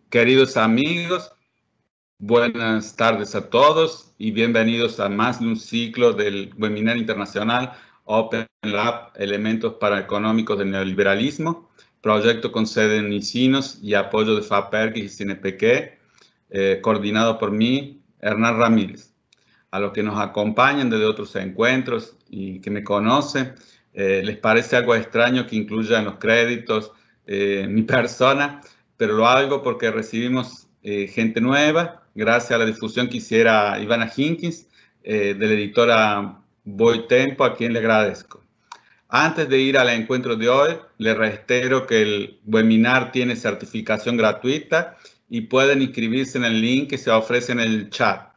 Queridos amigos, buenas tardes a todos y bienvenidos a más de un ciclo del webinar internacional Open Lab, Elementos Paraeconómicos del Neoliberalismo, proyecto con sede en Nicinos y apoyo de FAPERGIS y CINEPEQUE, coordinado por mí, Hernán Ramírez. A los que nos acompañan desde otros encuentros y que me conocen, les parece algo extraño que incluya en los créditos mi persona, pero lo hago porque recibimos gente nueva, gracias a la difusión que hiciera Ivana Hinkins, de la editora Boy Tempo, a quien le agradezco. Antes de ir al encuentro de hoy, les reitero que el webinar tiene certificación gratuita y pueden inscribirse en el link que se ofrece en el chat.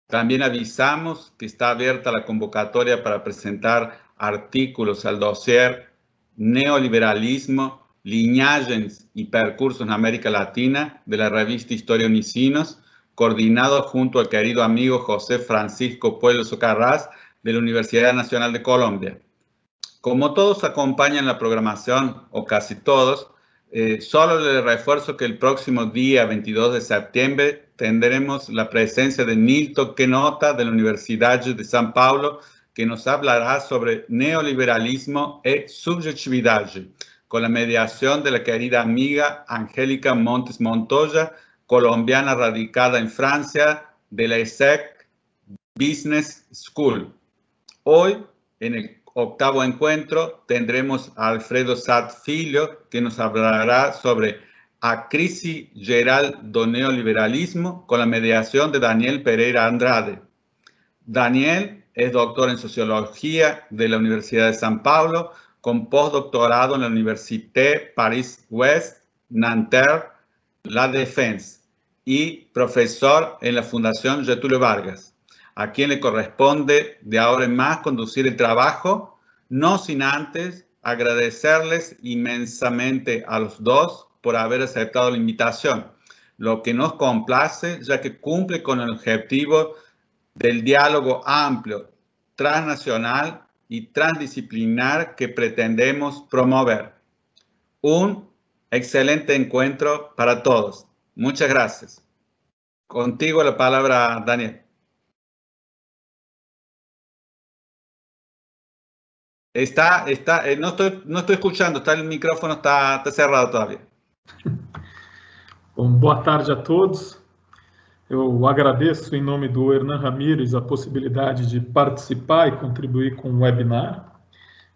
También avisamos que está abierta la convocatoria para presentar artículos al dossier Neoliberalismo, Liñagens y Percursos en América Latina de la revista Historia Unicinos, coordinado junto al querido amigo José Francisco Puello Socarrás de la Universidad Nacional de Colombia. Como todos acompañan la programación, o casi todos, solo les refuerzo que el próximo día 22 de septiembre tendremos la presencia de Nilton Quenota de la Universidad de São Paulo, que nos hablará sobre neoliberalismo y subjetividad, con la mediación de la querida amiga Angélica Montes Montoya, colombiana radicada en Francia, de la ESSEC Business School. Hoy, en el octavo encuentro, tendremos a Alfredo Sad Filho, que nos hablará sobre a crise geral do neoliberalismo, con la mediación de Daniel Pereira Andrade. Daniel es doctor en Sociología de la Universidad de São Paulo, con postdoctorado en la Université Paris-Ouest, Nanterre, La Défense, y profesor en la Fundación Getúlio Vargas, a quien le corresponde de ahora en más conducir el trabajo, no sin antes agradecerles inmensamente a los dos por haber aceptado la invitación, lo que nos complace ya que cumple con el objetivo del diálogo amplio, transnacional y transdisciplinar que pretendemos promover. Un excelente encuentro para todos. Muchas gracias. Contigo la palabra, Daniel. No estoy escuchando, el micrófono está cerrado todavía. Bom, boa tarde a todos. Eu agradeço em nome do Hernán Ramírez a possibilidade de participar e contribuir com o webinar.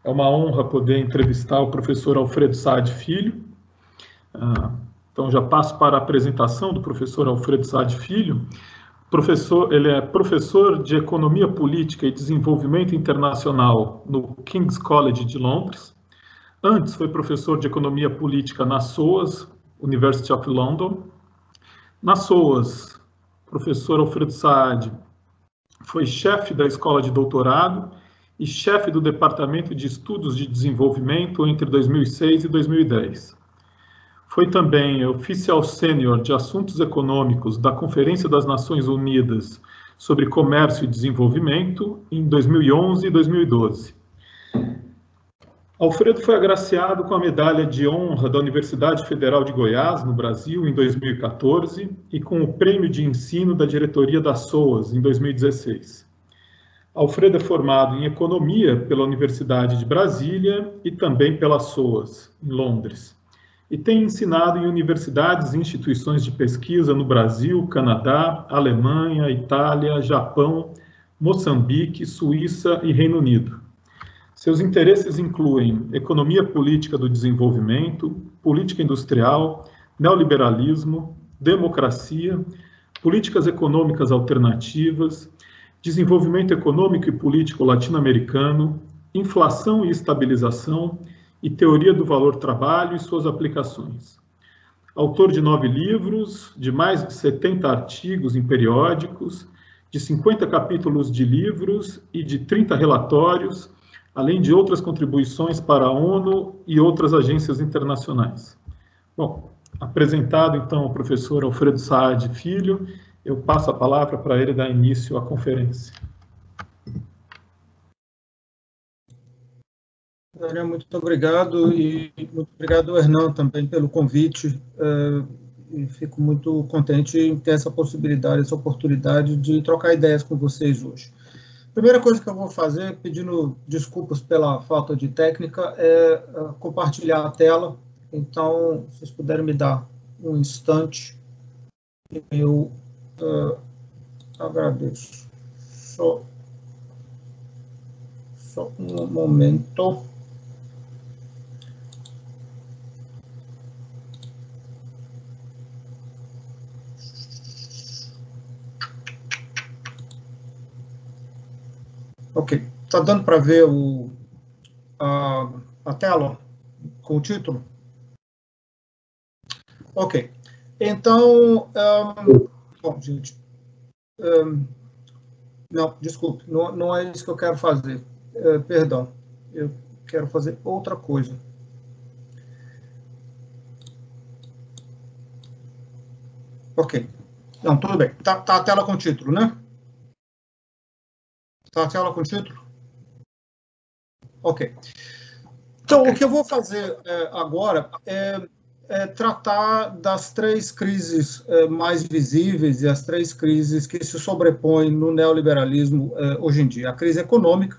É uma honra poder entrevistar o professor Alfredo Saad Filho. Então já passo para a apresentação do professor Alfredo Saad Filho. Ele é professor de Economia Política e Desenvolvimento Internacional no King's College de Londres. Antes foi professor de Economia Política na SOAS, University of London. Na SOAS, o professor Alfredo Saad foi chefe da escola de doutorado e chefe do Departamento de Estudos de Desenvolvimento entre 2006 e 2010. Foi também oficial sênior de Assuntos Econômicos da Conferência das Nações Unidas sobre Comércio e Desenvolvimento em 2011 e 2012. Alfredo foi agraciado com a Medalha de Honra da Universidade Federal de Goiás, no Brasil, em 2014, e com o Prêmio de Ensino da Diretoria da SOAS, em 2016. Alfredo é formado em Economia pela Universidade de Brasília e também pela SOAS, em Londres, e tem ensinado em universidades e instituições de pesquisa no Brasil, Canadá, Alemanha, Itália, Japão, Moçambique, Suíça e Reino Unido. Seus interesses incluem economia política do desenvolvimento, política industrial, neoliberalismo, democracia, políticas econômicas alternativas, desenvolvimento econômico e político latino-americano, inflação e estabilização e teoria do valor-trabalho e suas aplicações. Autor de 9 livros, de mais de 70 artigos em periódicos, de 50 capítulos de livros e de 30 relatórios, além de outras contribuições para a ONU e outras agências internacionais. Bom, apresentado então o professor Alfredo Saad Filho, eu passo a palavra para ele dar início à conferência. Muito obrigado, e muito obrigado, Hernan, também pelo convite. E fico muito contente em ter essa possibilidade, essa oportunidade de trocar ideias com vocês hoje. A primeira coisa que eu vou fazer, pedindo desculpas pela falta de técnica, é compartilhar a tela. Então, se vocês puderem me dar um instante, eu agradeço. Só um momento. Ok, está dando para ver a tela com o título? Ok, então, bom, gente, não, desculpe, não é isso que eu quero fazer, perdão, eu quero fazer outra coisa. Ok, não, tudo bem, tá a tela com o título, né? Está a tela com o título? Ok. Então, o que eu vou fazer agora é tratar das três crises mais visíveis e as três crises que se sobrepõem no neoliberalismo hoje em dia. A crise econômica,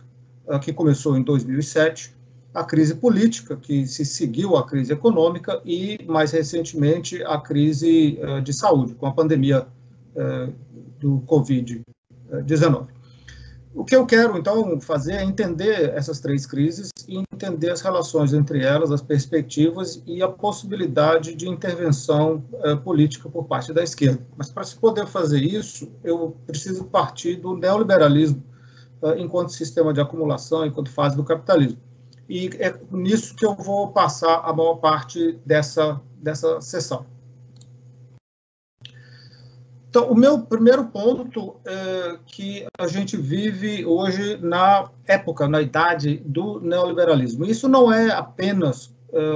que começou em 2007, a crise política, que se seguiu à crise econômica, e, mais recentemente, a crise de saúde, com a pandemia do Covid-19. O que eu quero, então, fazer é entender essas três crises e entender as relações entre elas, as perspectivas e a possibilidade de intervenção política por parte da esquerda. Mas, para se poder fazer isso, eu preciso partir do neoliberalismo enquanto sistema de acumulação, enquanto fase do capitalismo. E é nisso que eu vou passar a maior parte dessa sessão. Então, o meu primeiro ponto é que a gente vive hoje na época, na idade do neoliberalismo. Isso não é apenas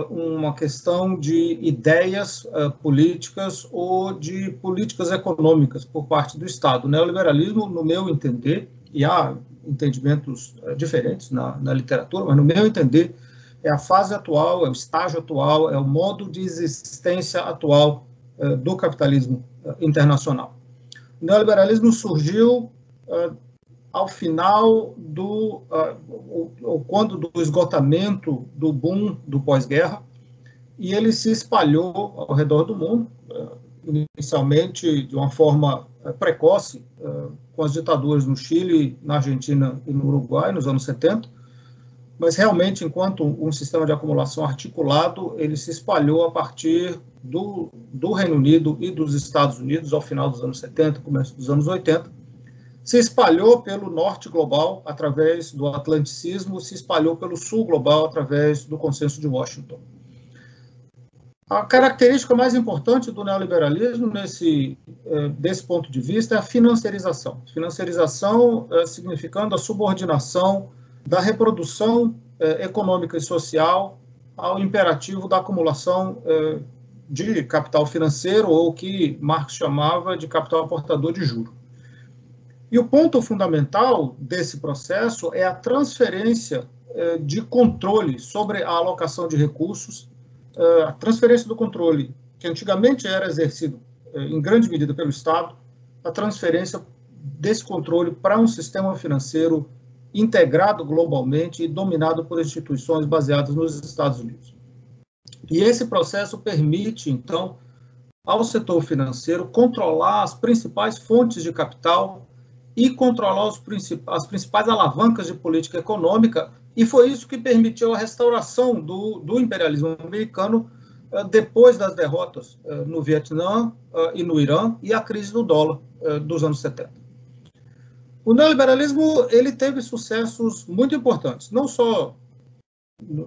uma questão de ideias políticas ou de políticas econômicas por parte do Estado. O neoliberalismo, no meu entender, e há entendimentos diferentes na literatura, mas no meu entender, é a fase atual, é o estágio atual, é o modo de existência atual do capitalismo internacional. O neoliberalismo surgiu ao final quando do esgotamento do boom do pós-guerra, e ele se espalhou ao redor do mundo, inicialmente de uma forma precoce, com as ditaduras no Chile, na Argentina e no Uruguai, nos anos 70, mas realmente, enquanto um sistema de acumulação articulado, ele se espalhou a partir do Reino Unido e dos Estados Unidos, ao final dos anos 70, começo dos anos 80, se espalhou pelo norte global, através do atlanticismo, se espalhou pelo sul global, através do consenso de Washington. A característica mais importante do neoliberalismo, desse ponto de vista, é a financiarização. Financiarização significando a subordinação da reprodução econômica e social ao imperativo da acumulação de capital financeiro, ou o que Marx chamava de capital aportador de juros. E o ponto fundamental desse processo é a transferência de controle sobre a alocação de recursos, a transferência do controle, que antigamente era exercido em grande medida pelo Estado, a transferência desse controle para um sistema financeiro integrado globalmente e dominado por instituições baseadas nos Estados Unidos. E esse processo permite, então, ao setor financeiro controlar as principais fontes de capital e controlar as principais alavancas de política econômica, e foi isso que permitiu a restauração do imperialismo americano depois das derrotas no Vietnã e no Irã e a crise do dólar dos anos 70. O neoliberalismo ele teve sucessos muito importantes, não só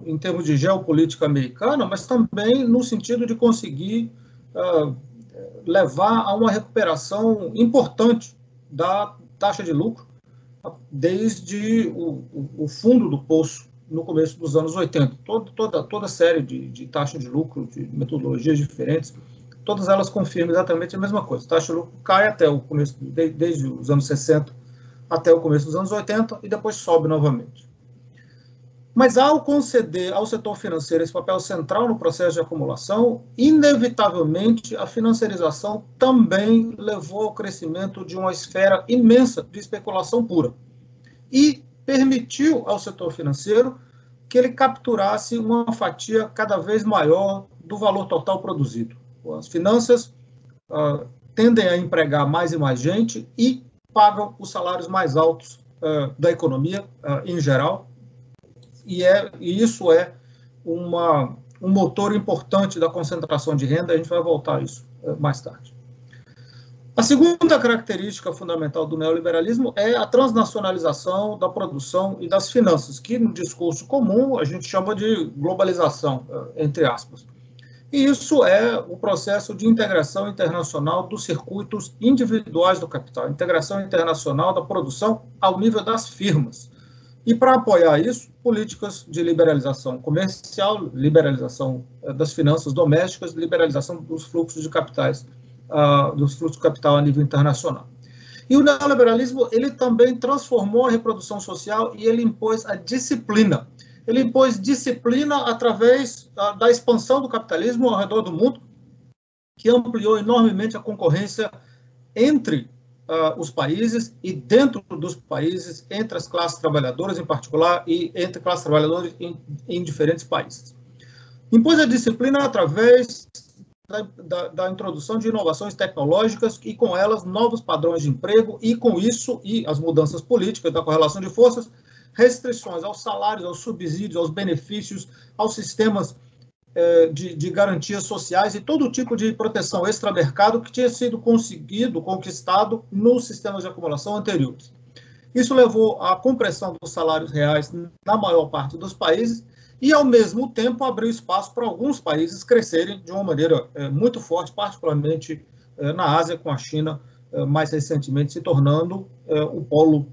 em termos de geopolítica americana, mas também no sentido de conseguir levar a uma recuperação importante da taxa de lucro desde o fundo do poço no começo dos anos 80. Toda série de taxa de lucro, de metodologias diferentes, todas elas confirmam exatamente a mesma coisa. A taxa de lucro cai até o começo, desde os anos 60 até o começo dos anos 80, e depois sobe novamente. Mas, ao conceder ao setor financeiro esse papel central no processo de acumulação, inevitavelmente a financiarização também levou ao crescimento de uma esfera imensa de especulação pura e permitiu ao setor financeiro que ele capturasse uma fatia cada vez maior do valor total produzido. As finanças tendem a empregar mais e mais gente e pagam os salários mais altos da economia em geral, e isso é um motor importante da concentração de renda. A gente vai voltar a isso mais tarde. A segunda característica fundamental do neoliberalismo é a transnacionalização da produção e das finanças, que no discurso comum a gente chama de globalização, entre aspas. E isso é o processo de integração internacional dos circuitos individuais do capital, integração internacional da produção ao nível das firmas. E, para apoiar isso, políticas de liberalização comercial, liberalização das finanças domésticas, liberalização dos fluxos de capitais, dos fluxos de capital a nível internacional. E o neoliberalismo, ele também transformou a reprodução social e ele impôs a disciplina. Ele impôs disciplina através da expansão do capitalismo ao redor do mundo, que ampliou enormemente a concorrência entre os países e dentro dos países, entre as classes trabalhadoras em particular e entre classes trabalhadoras em diferentes países. Impôs a disciplina através da introdução de inovações tecnológicas e, com elas, novos padrões de emprego e, com isso, e as mudanças políticas da correlação de forças, restrições aos salários, aos subsídios, aos benefícios, aos sistemas de garantias sociais e todo tipo de proteção extramercado que tinha sido conquistado nos sistemas de acumulação anteriores. Isso levou à compressão dos salários reais na maior parte dos países e, ao mesmo tempo, abriu espaço para alguns países crescerem de uma maneira muito forte, particularmente na Ásia, com a China mais recentemente se tornando o polo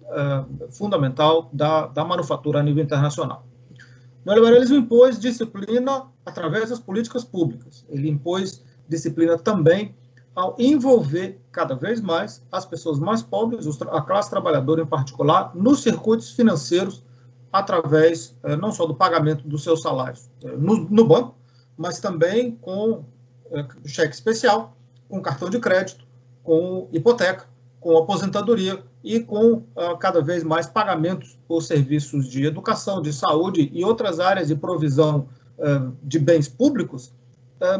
fundamental da manufatura a nível internacional. O neoliberalismo impôs disciplina através das políticas públicas. Ele impôs disciplina também ao envolver cada vez mais as pessoas mais pobres, a classe trabalhadora em particular, nos circuitos financeiros, através não só do pagamento dos seus salários no banco, mas também com cheque especial, com cartão de crédito, com hipoteca, com aposentadoria e com cada vez mais pagamentos por serviços de educação, de saúde e outras áreas de provisão de bens públicos,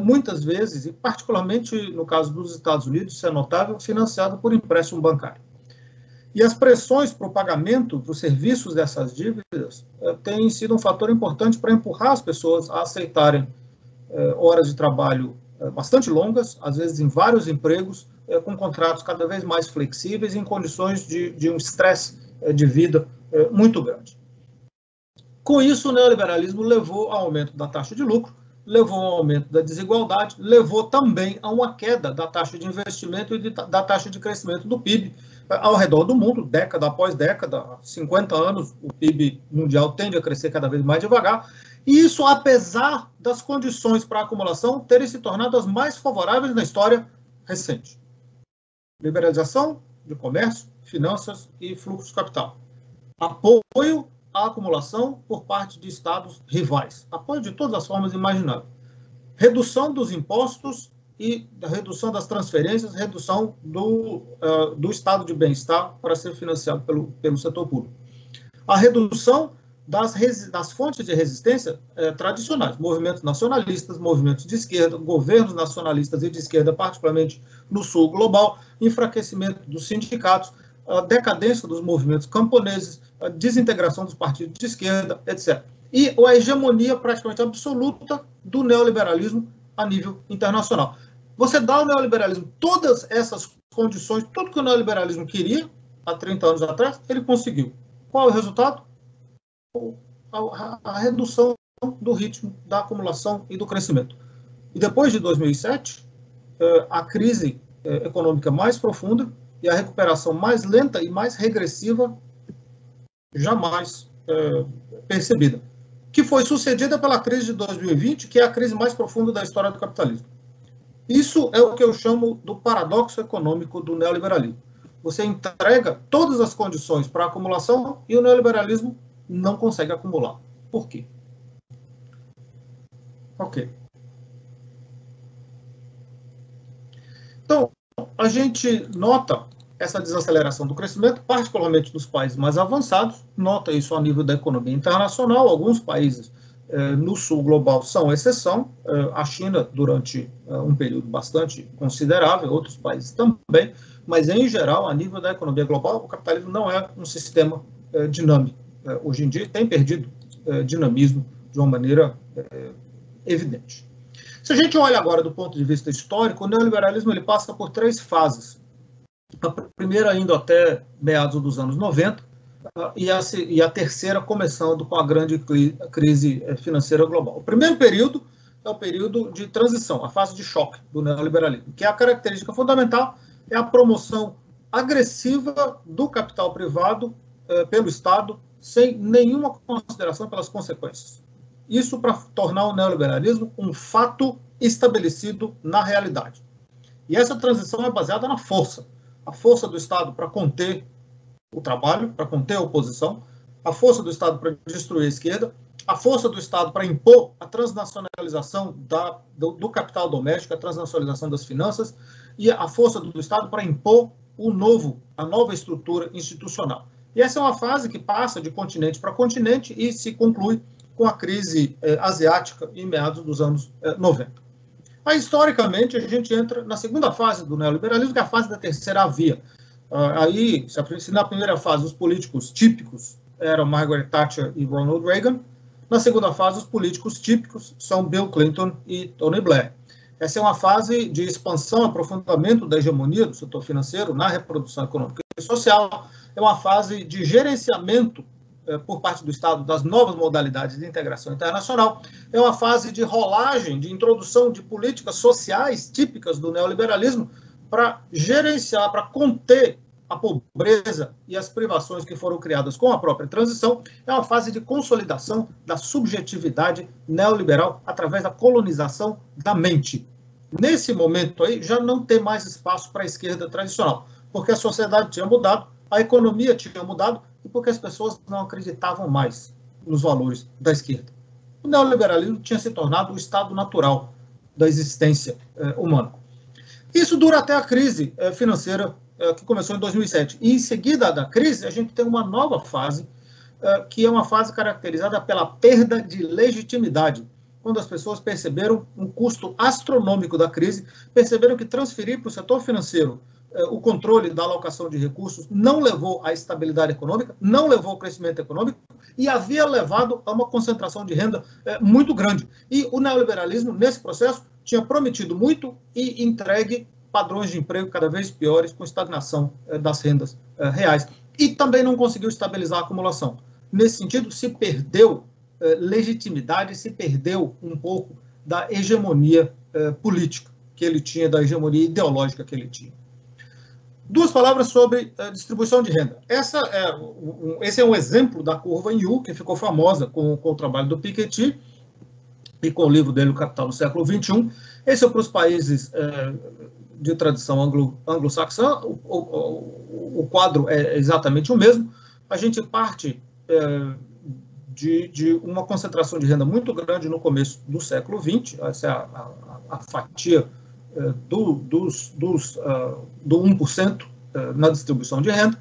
muitas vezes, e particularmente no caso dos Estados Unidos, isso é notável, financiado por empréstimo bancário. E as pressões para o pagamento dos serviços dessas dívidas têm sido um fator importante para empurrar as pessoas a aceitarem horas de trabalho bastante longas, às vezes em vários empregos, com contratos cada vez mais flexíveis, em condições de um estresse de vida muito grande. Com isso, o neoliberalismo levou ao aumento da taxa de lucro, levou ao aumento da desigualdade, levou também a uma queda da taxa de investimento e da taxa de crescimento do PIB ao redor do mundo, década após década, há 50 anos, o PIB mundial tende a crescer cada vez mais devagar, e isso apesar das condições para a acumulação terem se tornado as mais favoráveis na história recente. Liberalização de comércio, finanças e fluxo de capital. Apoio à acumulação por parte de estados rivais. Apoio de todas as formas imagináveis. Redução dos impostos e da redução das transferências, redução do estado de bem-estar para ser financiado pelo setor público. A redução das fontes de resistência tradicionais, movimentos nacionalistas, movimentos de esquerda, governos nacionalistas e de esquerda, particularmente no sul global, enfraquecimento dos sindicatos, a decadência dos movimentos camponeses, a desintegração dos partidos de esquerda, etc. E a hegemonia praticamente absoluta do neoliberalismo a nível internacional. Você dá ao neoliberalismo todas essas condições, tudo que o neoliberalismo queria, há 30 anos atrás, ele conseguiu. Qual é o resultado? A redução do ritmo da acumulação e do crescimento. E depois de 2007, a crise econômica mais profunda e a recuperação mais lenta e mais regressiva jamais percebida, que foi sucedida pela crise de 2020, que é a crise mais profunda da história do capitalismo. Isso é o que eu chamo do paradoxo econômico do neoliberalismo. Você entrega todas as condições para a acumulação e o neoliberalismo não consegue acumular. por quê. Ok. Então, a gente nota essa desaceleração do crescimento, particularmente nos países mais avançados, nota isso a nível da economia internacional. Alguns países no sul global são exceção, a China durante um período bastante considerável, outros países também, mas em geral, a nível da economia global, o capitalismo não é um sistema dinâmico. Hoje em dia tem perdido dinamismo de uma maneira evidente. Se a gente olha agora do ponto de vista histórico, o neoliberalismo ele passa por 3 fases. A primeira indo até meados dos anos 90, e a terceira começando com a grande crise financeira global. O primeiro período é o período de transição, a fase de choque do neoliberalismo, que é a característica fundamental, é a promoção agressiva do capital privado pelo Estado, sem nenhuma consideração pelas consequências. Isso para tornar o neoliberalismo um fato estabelecido na realidade. E essa transição é baseada na força. A força do Estado para conter o trabalho, para conter a oposição, a força do Estado para destruir a esquerda, a força do Estado para impor a transnacionalização do capital doméstico, a transnacionalização das finanças, e a força do Estado para impor a nova estrutura institucional. E essa é uma fase que passa de continente para continente e se conclui com a crise asiática em meados dos anos 90. Aí, historicamente, a gente entra na segunda fase do neoliberalismo, que é a fase da terceira via. Aí, se na primeira fase os políticos típicos eram Margaret Thatcher e Ronald Reagan, na segunda fase os políticos típicos são Bill Clinton e Tony Blair. Essa é uma fase de expansão, aprofundamento da hegemonia do setor financeiro na reprodução econômica e social, é uma fase de gerenciamento por parte do Estado das novas modalidades de integração internacional, é uma fase de rolagem, de introdução de políticas sociais típicas do neoliberalismo para gerenciar, para conter a pobreza e as privações que foram criadas com a própria transição, é uma fase de consolidação da subjetividade neoliberal através da colonização da mente. Nesse momento aí, já não tem mais espaço para a esquerda tradicional, porque a sociedade tinha mudado, a economia tinha mudado, e porque as pessoas não acreditavam mais nos valores da esquerda. O neoliberalismo tinha se tornado o estado natural da existência humana. Isso dura até a crise financeira que começou em 2007. E em seguida da crise, a gente tem uma nova fase, que é uma fase caracterizada pela perda de legitimidade. Quando as pessoas perceberam um custo astronômico da crise, perceberam que transferir para o setor financeiro o controle da alocação de recursos não levou à estabilidade econômica, não levou ao crescimento econômico e havia levado a uma concentração de renda muito grande. E o neoliberalismo, nesse processo, tinha prometido muito e entregue padrões de emprego cada vez piores, com estagnação das rendas reais. E também não conseguiu estabilizar a acumulação. Nesse sentido, se perdeu legitimidade, se perdeu um pouco da hegemonia política que ele tinha, da hegemonia ideológica que ele tinha. 2 palavras sobre distribuição de renda. Esse é um exemplo da curva em U, que ficou famosa com o trabalho do Piketty e com o livro dele, O Capital no Século XXI. Esse é para os países de tradição anglo-saxã. O quadro é exatamente o mesmo. A gente parte de uma concentração de renda muito grande no começo do século XX. Essa é a fatia do 1% na distribuição de renda.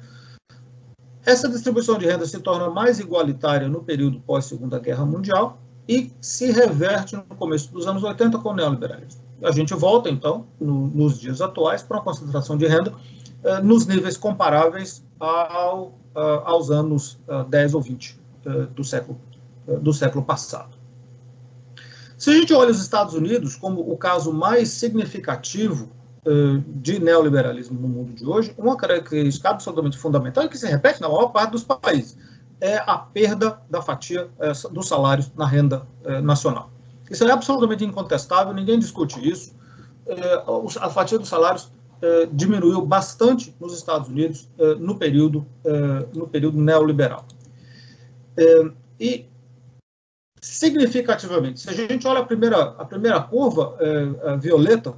Essa distribuição de renda se torna mais igualitária no período pós-Segunda Guerra Mundial e se reverte no começo dos anos 80 com o neoliberalismo. A gente volta, então, nos dias atuais, para uma concentração de renda nos níveis comparáveis aos anos 10 ou 20 do século passado. Se a gente olha os Estados Unidos como o caso mais significativo de neoliberalismo no mundo de hoje, uma característica absolutamente fundamental e que se repete na maior parte dos países é a perda da fatia dos salários na renda nacional. Isso é absolutamente incontestável, ninguém discute isso. A fatia dos salários diminuiu bastante nos Estados Unidos no período neoliberal. E significativamente, se a gente olha a primeira curva violeta,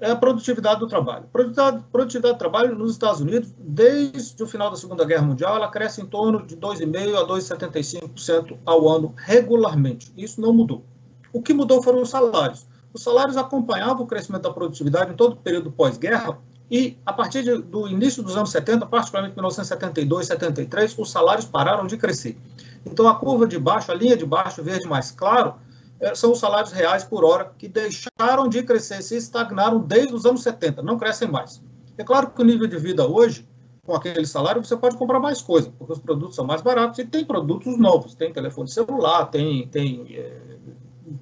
é a produtividade do trabalho. Produtividade do trabalho nos Estados Unidos, desde o final da Segunda Guerra Mundial, ela cresce em torno de 2,5% a 2,75% ao ano, regularmente. Isso não mudou. O que mudou foram os salários. Os salários acompanhavam o crescimento da produtividade em todo o período pós-guerra e, a partir do início dos anos 70, particularmente 1972, 73, os salários pararam de crescer. Então, a curva de baixo, a linha de baixo, verde mais claro, são os salários reais por hora que deixaram de crescer, se estagnaram desde os anos 70, não crescem mais. É claro que o nível de vida hoje, com aquele salário, você pode comprar mais coisa, porque os produtos são mais baratos e tem produtos novos, tem telefone celular, tem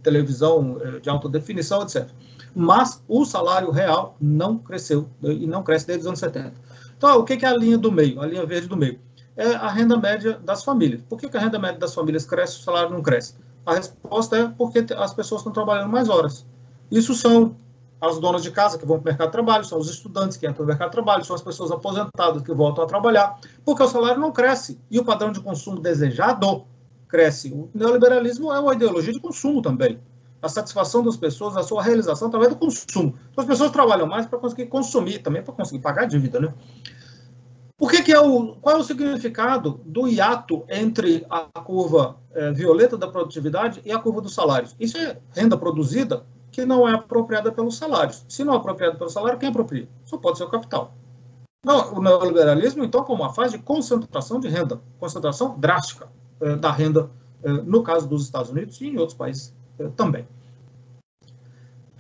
televisão de alta definição, etc. Mas o salário real não cresceu e não cresce desde os anos 70. Então, o que é a linha do meio, a linha verde do meio? É a renda média das famílias. Por que a renda média das famílias cresce e o salário não cresce? A resposta é porque as pessoas estão trabalhando mais horas. Isso são as donas de casa que vão para o mercado de trabalho, são os estudantes que entram no mercado de trabalho, são as pessoas aposentadas que voltam a trabalhar, porque o salário não cresce e o padrão de consumo desejado cresce. O neoliberalismo é uma ideologia de consumo também. A satisfação das pessoas, a sua realização através do consumo. Então, as pessoas trabalham mais para conseguir consumir, também para conseguir pagar a dívida, né? Qual é o significado do hiato entre a curva violeta da produtividade e a curva dos salários? Isso é renda produzida que não é apropriada pelos salários. Se não é apropriada pelo salário, quem apropria? Só pode ser o capital. Não, o neoliberalismo, então, como uma fase de concentração de renda, concentração drástica da renda, no caso dos Estados Unidos e em outros países também.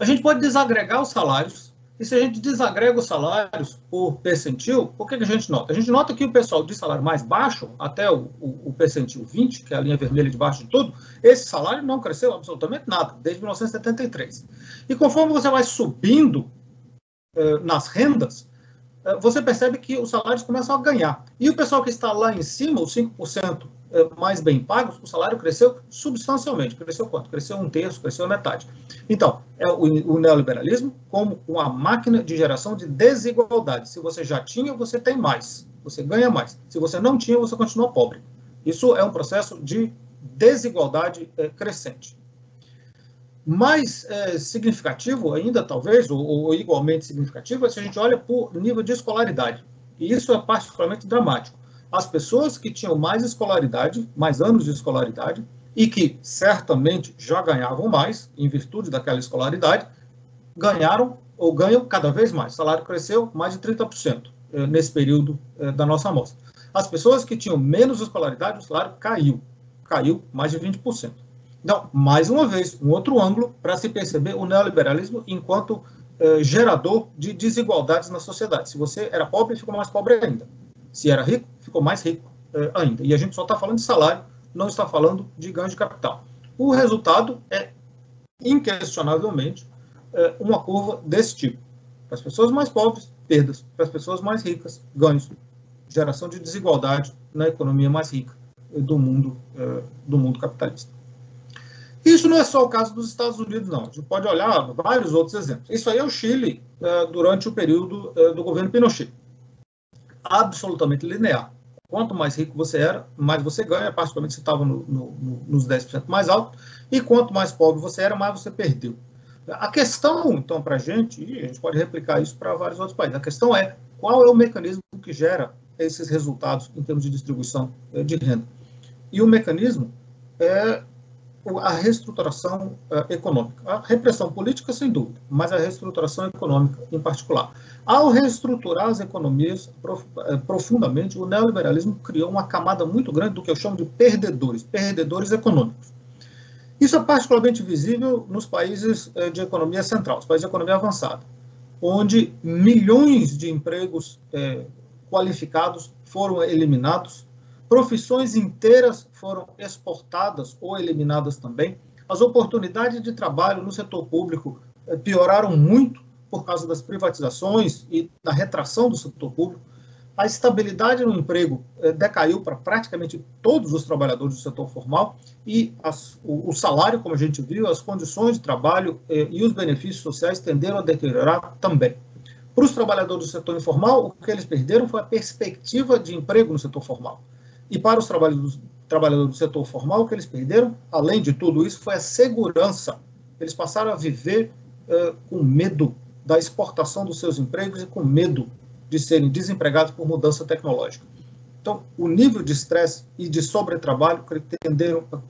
A gente pode desagregar os salários. E se a gente desagrega os salários por percentil, o que a gente nota? A gente nota que o pessoal de salário mais baixo, até o percentil 20, que é a linha vermelha de baixo de tudo, esse salário não cresceu absolutamente nada, desde 1973. E conforme você vai subindo nas rendas, você percebe que os salários começam a ganhar. E o pessoal que está lá em cima, os 5% mais bem pagos, o salário cresceu substancialmente. Cresceu quanto? Cresceu 1/3, cresceu metade. Então, é o neoliberalismo como uma máquina de geração de desigualdade. Se você já tinha, você tem mais. Você ganha mais. Se você não tinha, você continua pobre. Isso é um processo de desigualdade crescente. Mais significativo ainda, talvez, ou igualmente significativo, é se a gente olha por nível de escolaridade. E isso é particularmente dramático. As pessoas que tinham mais escolaridade, mais anos de escolaridade, e que certamente já ganhavam mais, em virtude daquela escolaridade, ganharam ou ganham cada vez mais. O salário cresceu mais de 30% nesse período da nossa amostra. As pessoas que tinham menos escolaridade, o salário caiu mais de 20%. Então, mais uma vez, um outro ângulo para se perceber o neoliberalismo enquanto gerador de desigualdades na sociedade. Se você era pobre, ficou mais pobre ainda. Se era rico, ficou mais rico ainda. E a gente só está falando de salário, não está falando de ganho de capital. O resultado é, inquestionavelmente, uma curva desse tipo. Para as pessoas mais pobres, perdas. Para as pessoas mais ricas, ganhos. Geração de desigualdade na economia mais rica do mundo capitalista. Isso não é só o caso dos Estados Unidos, não. A gente pode olhar vários outros exemplos. Isso aí é o Chile durante o período do governo Pinochet. Absolutamente linear. Quanto mais rico você era, mais você ganha, particularmente se estava nos 10% mais alto, e quanto mais pobre você era, mais você perdeu. A questão, então, para a gente pode replicar isso para vários outros países, a questão é qual é o mecanismo que gera esses resultados em termos de distribuição de renda. E o mecanismo é a reestruturação econômica. A repressão política, sem dúvida, mas a reestruturação econômica em particular. Ao reestruturar as economias profundamente, o neoliberalismo criou uma camada muito grande do que eu chamo de perdedores econômicos. Isso é particularmente visível nos países de economia central, os países de economia avançada, onde milhões de empregos qualificados foram eliminados, profissões inteiras foram exportadas ou eliminadas também. As oportunidades de trabalho no setor público pioraram muito por causa das privatizações e da retração do setor público. A estabilidade no emprego decaiu para praticamente todos os trabalhadores do setor formal e o salário, como a gente viu, as condições de trabalho e os benefícios sociais tenderam a deteriorar também. Para os trabalhadores do setor informal, o que eles perderam foi a perspectiva de emprego no setor formal. E para os trabalhadores do setor formal, o que eles perderam, além de tudo isso, foi a segurança. Eles passaram a viver com medo da exportação dos seus empregos e com medo de serem desempregados por mudança tecnológica. Então, o nível de estresse e de sobretrabalho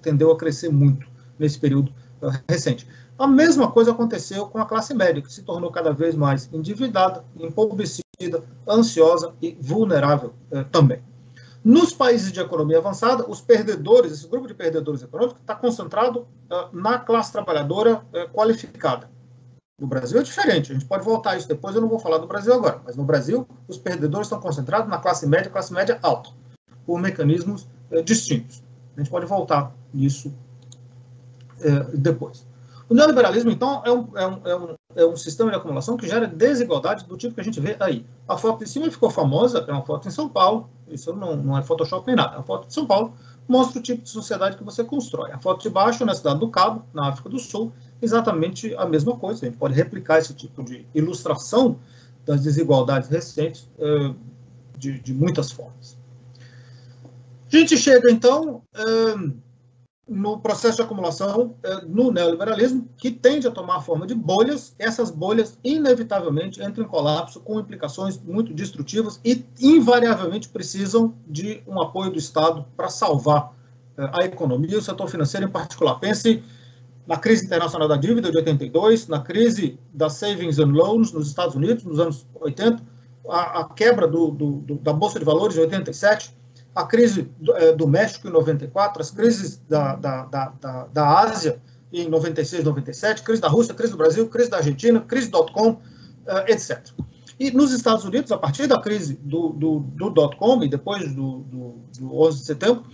tendeu a crescer muito nesse período recente. A mesma coisa aconteceu com a classe média, que se tornou cada vez mais endividada, empobrecida, ansiosa e vulnerável também. Nos países de economia avançada, os perdedores, esse grupo de perdedores econômicos, está concentrado na classe trabalhadora qualificada. No Brasil é diferente, a gente pode voltar a isso depois, eu não vou falar do Brasil agora, mas no Brasil os perdedores estão concentrados na classe média alta, por mecanismos distintos. A gente pode voltar nisso depois. O neoliberalismo, então, é um sistema de acumulação que gera desigualdade do tipo que a gente vê aí. A foto de cima ficou famosa, é uma foto em São Paulo, isso não é Photoshop nem nada, é uma foto de São Paulo, mostra o tipo de sociedade que você constrói. A foto de baixo, na cidade do Cabo, na África do Sul, exatamente a mesma coisa. A gente pode replicar esse tipo de ilustração das desigualdades recentes de muitas formas. A gente chega, então, no processo de acumulação no neoliberalismo, que tende a tomar a forma de bolhas. Essas bolhas, inevitavelmente, entram em colapso com implicações muito destrutivas e, invariavelmente, precisam de um apoio do Estado para salvar a economia e o setor financeiro em particular. Pense na crise internacional da dívida de 82, na crise das savings and loans nos Estados Unidos, nos anos 80, a quebra da Bolsa de Valores de 87, a crise do México em 94, as crises da Ásia em 96, 97, crise da Rússia, crise do Brasil, crise da Argentina, crise do .com, etc. E nos Estados Unidos, a partir da crise do .com e depois do 11 de setembro,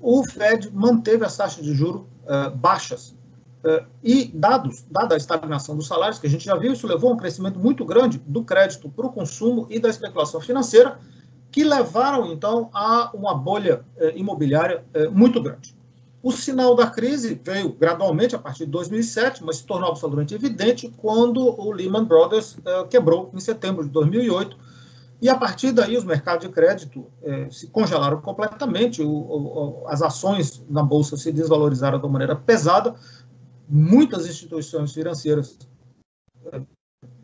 o Fed manteve as taxas de juros baixas. E dada a estagnação dos salários, que a gente já viu, isso levou a um crescimento muito grande do crédito para o consumo e da especulação financeira, que levaram, então, a uma bolha imobiliária muito grande. O sinal da crise veio gradualmente a partir de 2007, mas se tornou absolutamente evidente quando o Lehman Brothers quebrou em setembro de 2008, e a partir daí os mercados de crédito se congelaram completamente, as ações na Bolsa se desvalorizaram de uma maneira pesada, muitas instituições financeiras,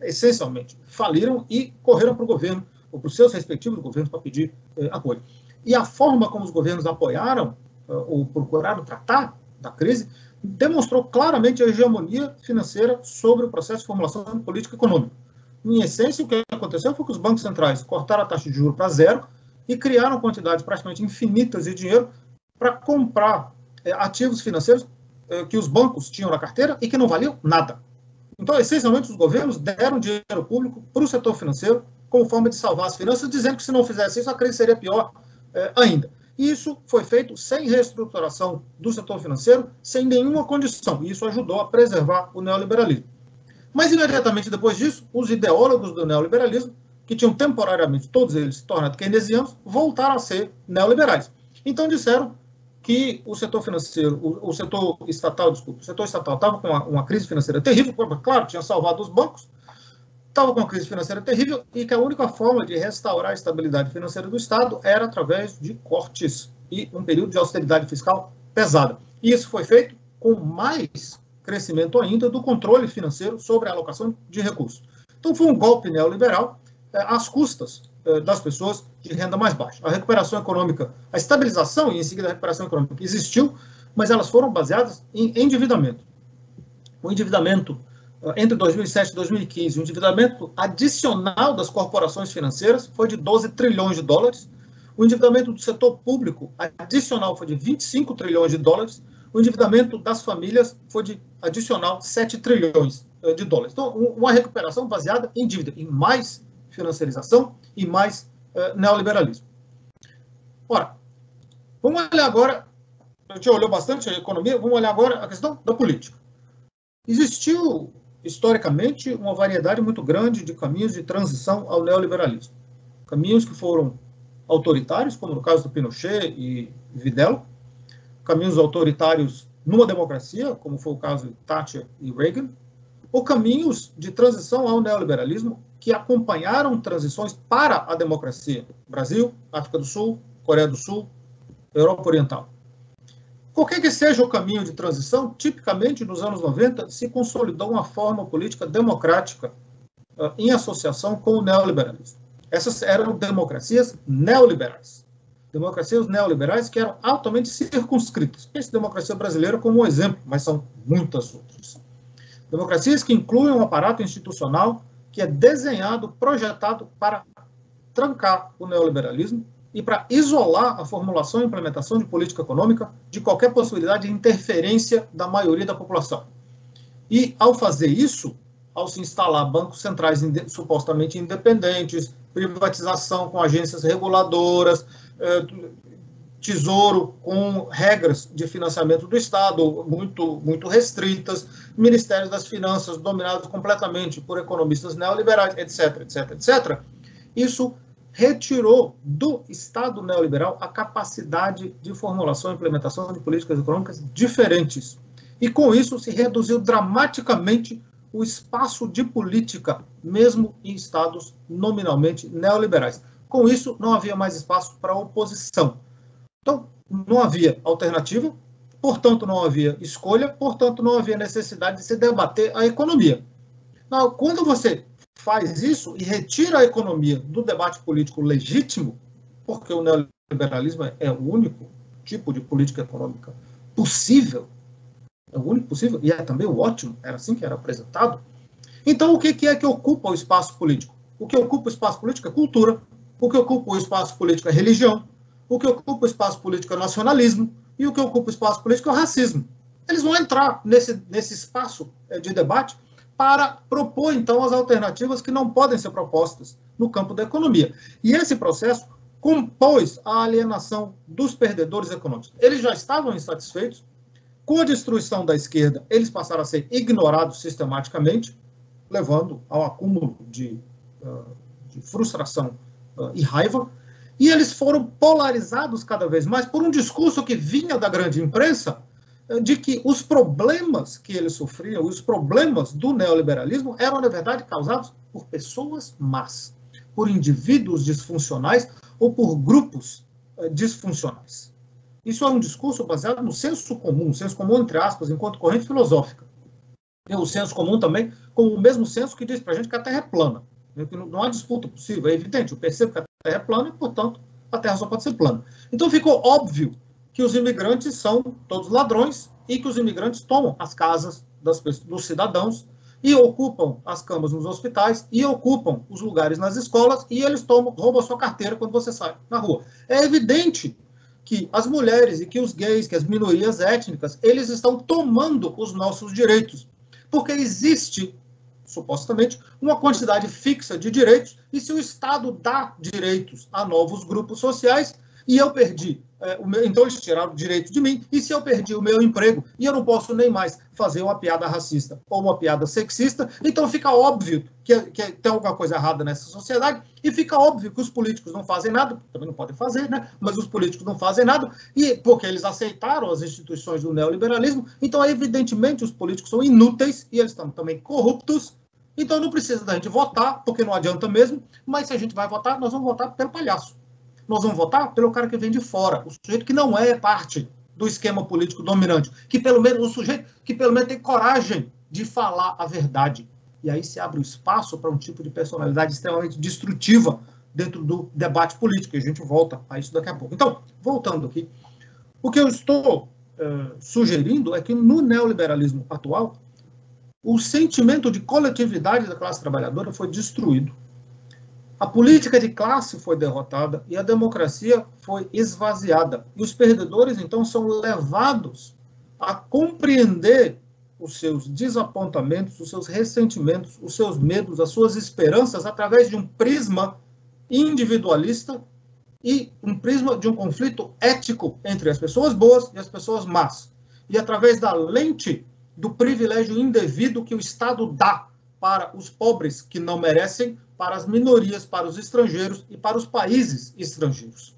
essencialmente, faliram e correram para o governo, ou para os seus respectivos governos, para pedir apoio. E a forma como os governos apoiaram, ou procuraram tratar da crise, demonstrou claramente a hegemonia financeira sobre o processo de formulação de política econômica. Em essência, o que aconteceu foi que os bancos centrais cortaram a taxa de juros para zero e criaram quantidades praticamente infinitas de dinheiro para comprar ativos financeiros que os bancos tinham na carteira e que não valiam nada. Então, essencialmente, os governos deram dinheiro público para o setor financeiro como forma de salvar as finanças, dizendo que se não fizesse isso, a crise seria pior ainda. E isso foi feito sem reestruturação do setor financeiro, sem nenhuma condição. E isso ajudou a preservar o neoliberalismo. Mas, imediatamente depois disso, os ideólogos do neoliberalismo, que tinham temporariamente, todos eles se tornado keynesianos, voltaram a ser neoliberais. Então, disseram que o setor financeiro, o setor estatal estava com uma crise financeira terrível, claro, tinha salvado os bancos, estava com uma crise financeira terrível e que a única forma de restaurar a estabilidade financeira do Estado era através de cortes e um período de austeridade fiscal pesada. E isso foi feito com mais crescimento ainda do controle financeiro sobre a alocação de recursos. Então, foi um golpe neoliberal às custas das pessoas de renda mais baixa. A recuperação econômica, a estabilização e, em seguida, a recuperação econômica existiu, mas elas foram baseadas em endividamento. O endividamento entre 2007 e 2015, o endividamento adicional das corporações financeiras foi de 12 trilhões de dólares, o endividamento do setor público adicional foi de 25 trilhões de dólares, o endividamento das famílias foi de adicional 7 trilhões de dólares. Então, uma recuperação baseada em dívida, em mais financiarização e mais neoliberalismo. Ora, vamos olhar agora, a gente olhou bastante a economia, vamos olhar agora a questão da política. Existiu, historicamente, uma variedade muito grande de caminhos de transição ao neoliberalismo. Caminhos que foram autoritários, como no caso do Pinochet e Videla, caminhos autoritários numa democracia, como foi o caso de Thatcher e Reagan, ou caminhos de transição ao neoliberalismo que acompanharam transições para a democracia. Brasil, África do Sul, Coreia do Sul, Europa Oriental. Qualquer que seja o caminho de transição, tipicamente nos anos 90 se consolidou uma forma política democrática em associação com o neoliberalismo. Essas eram democracias neoliberais. Democracias neoliberais que eram altamente circunscritas. Pense a democracia brasileira como um exemplo, mas são muitas outras. Democracias que incluem um aparato institucional que é desenhado, projetado para trancar o neoliberalismo e para isolar a formulação e implementação de política econômica de qualquer possibilidade de interferência da maioria da população. E, ao fazer isso, ao se instalar bancos centrais supostamente independentes, privatização com agências reguladoras, tesouro com regras de financiamento do Estado muito restritas, ministérios das finanças dominados completamente por economistas neoliberais, etc., etc., etc., isso retirou do Estado neoliberal a capacidade de formulação e implementação de políticas econômicas diferentes. E, com isso, se reduziu dramaticamente o espaço de política, mesmo em estados nominalmente neoliberais. Com isso, não havia mais espaço para oposição. Então, não havia alternativa, portanto, não havia escolha, portanto, não havia necessidade de se debater a economia. Não, quando você faz isso e retira a economia do debate político legítimo, porque o neoliberalismo é o único tipo de política econômica possível, é o único possível, e é também o ótimo, era assim que era apresentado. Então, o que é que ocupa o espaço político? O que ocupa o espaço político é cultura, o que ocupa o espaço político é religião, o que ocupa o espaço político é nacionalismo, e o que ocupa o espaço político é o racismo. Eles vão entrar nesse espaço de debate para propor, então, as alternativas que não podem ser propostas no campo da economia. E esse processo compôs a alienação dos perdedores econômicos. Eles já estavam insatisfeitos. Com a destruição da esquerda, eles passaram a ser ignorados sistematicamente, levando ao acúmulo de frustração e raiva. E eles foram polarizados cada vez mais por um discurso que vinha da grande imprensa, de que os problemas que eles sofriam, os problemas do neoliberalismo, eram, na verdade, causados por pessoas más, por indivíduos disfuncionais ou por grupos disfuncionais. Isso é um discurso baseado no senso comum entre aspas, enquanto corrente filosófica. E o senso comum também, como o mesmo senso que diz para a gente que a Terra é plana. Não há disputa possível, é evidente, eu percebo que a Terra é plana e, portanto, a Terra só pode ser plana. Então ficou óbvio que os imigrantes são todos ladrões e que os imigrantes tomam as casas dos cidadãos e ocupam as camas nos hospitais e ocupam os lugares nas escolas e eles roubam a sua carteira quando você sai na rua. É evidente que as mulheres e que os gays, que as minorias étnicas, eles estão tomando os nossos direitos, porque existe, supostamente, uma quantidade fixa de direitos e se o Estado dá direitos a novos grupos sociais e eu perdi, então eles tiraram o direito de mim, e se eu perdi o meu emprego e eu não posso nem mais fazer uma piada racista ou uma piada sexista, então fica óbvio que tem alguma coisa errada nessa sociedade, e fica óbvio que os políticos não fazem nada, também não podem fazer, né? Mas os políticos não fazem nada, e porque eles aceitaram as instituições do neoliberalismo, então evidentemente os políticos são inúteis, e eles estão também corruptos, então não precisa da gente votar, porque não adianta mesmo, mas se a gente vai votar, nós vamos votar pelo palhaço. Nós vamos votar pelo cara que vem de fora, o sujeito que não é parte do esquema político dominante, que pelo menos o sujeito que pelo menos tem coragem de falar a verdade. E aí se abre o espaço para um tipo de personalidade extremamente destrutiva dentro do debate político, e a gente volta a isso daqui a pouco. Então, voltando aqui, o que eu estou sugerindo é que no neoliberalismo atual, o sentimento de coletividade da classe trabalhadora foi destruído. A política de classe foi derrotada e a democracia foi esvaziada. E os perdedores, então, são levados a compreender os seus desapontamentos, os seus ressentimentos, os seus medos, as suas esperanças, através de um prisma individualista e um prisma de um conflito ético entre as pessoas boas e as pessoas más. E através da lente do privilégio indevido que o Estado dá para os pobres que não merecem, para as minorias, para os estrangeiros e para os países estrangeiros.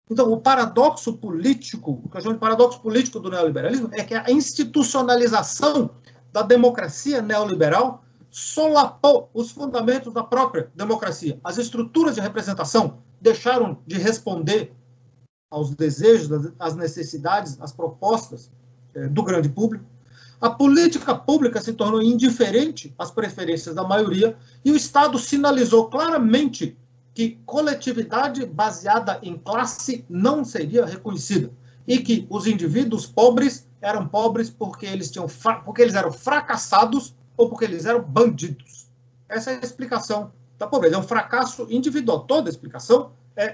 Então, o paradoxo político, o que eu chamo de paradoxo político do neoliberalismo, é que a institucionalização da democracia neoliberal solapou os fundamentos da própria democracia. As estruturas de representação deixaram de responder aos desejos, às necessidades, às propostas do grande público. A política pública se tornou indiferente às preferências da maioria e o Estado sinalizou claramente que coletividade baseada em classe não seria reconhecida e que os indivíduos pobres eram pobres porque eles eram fracassados ou porque eles eram bandidos. Essa é a explicação da pobreza. É um fracasso individual. Toda a explicação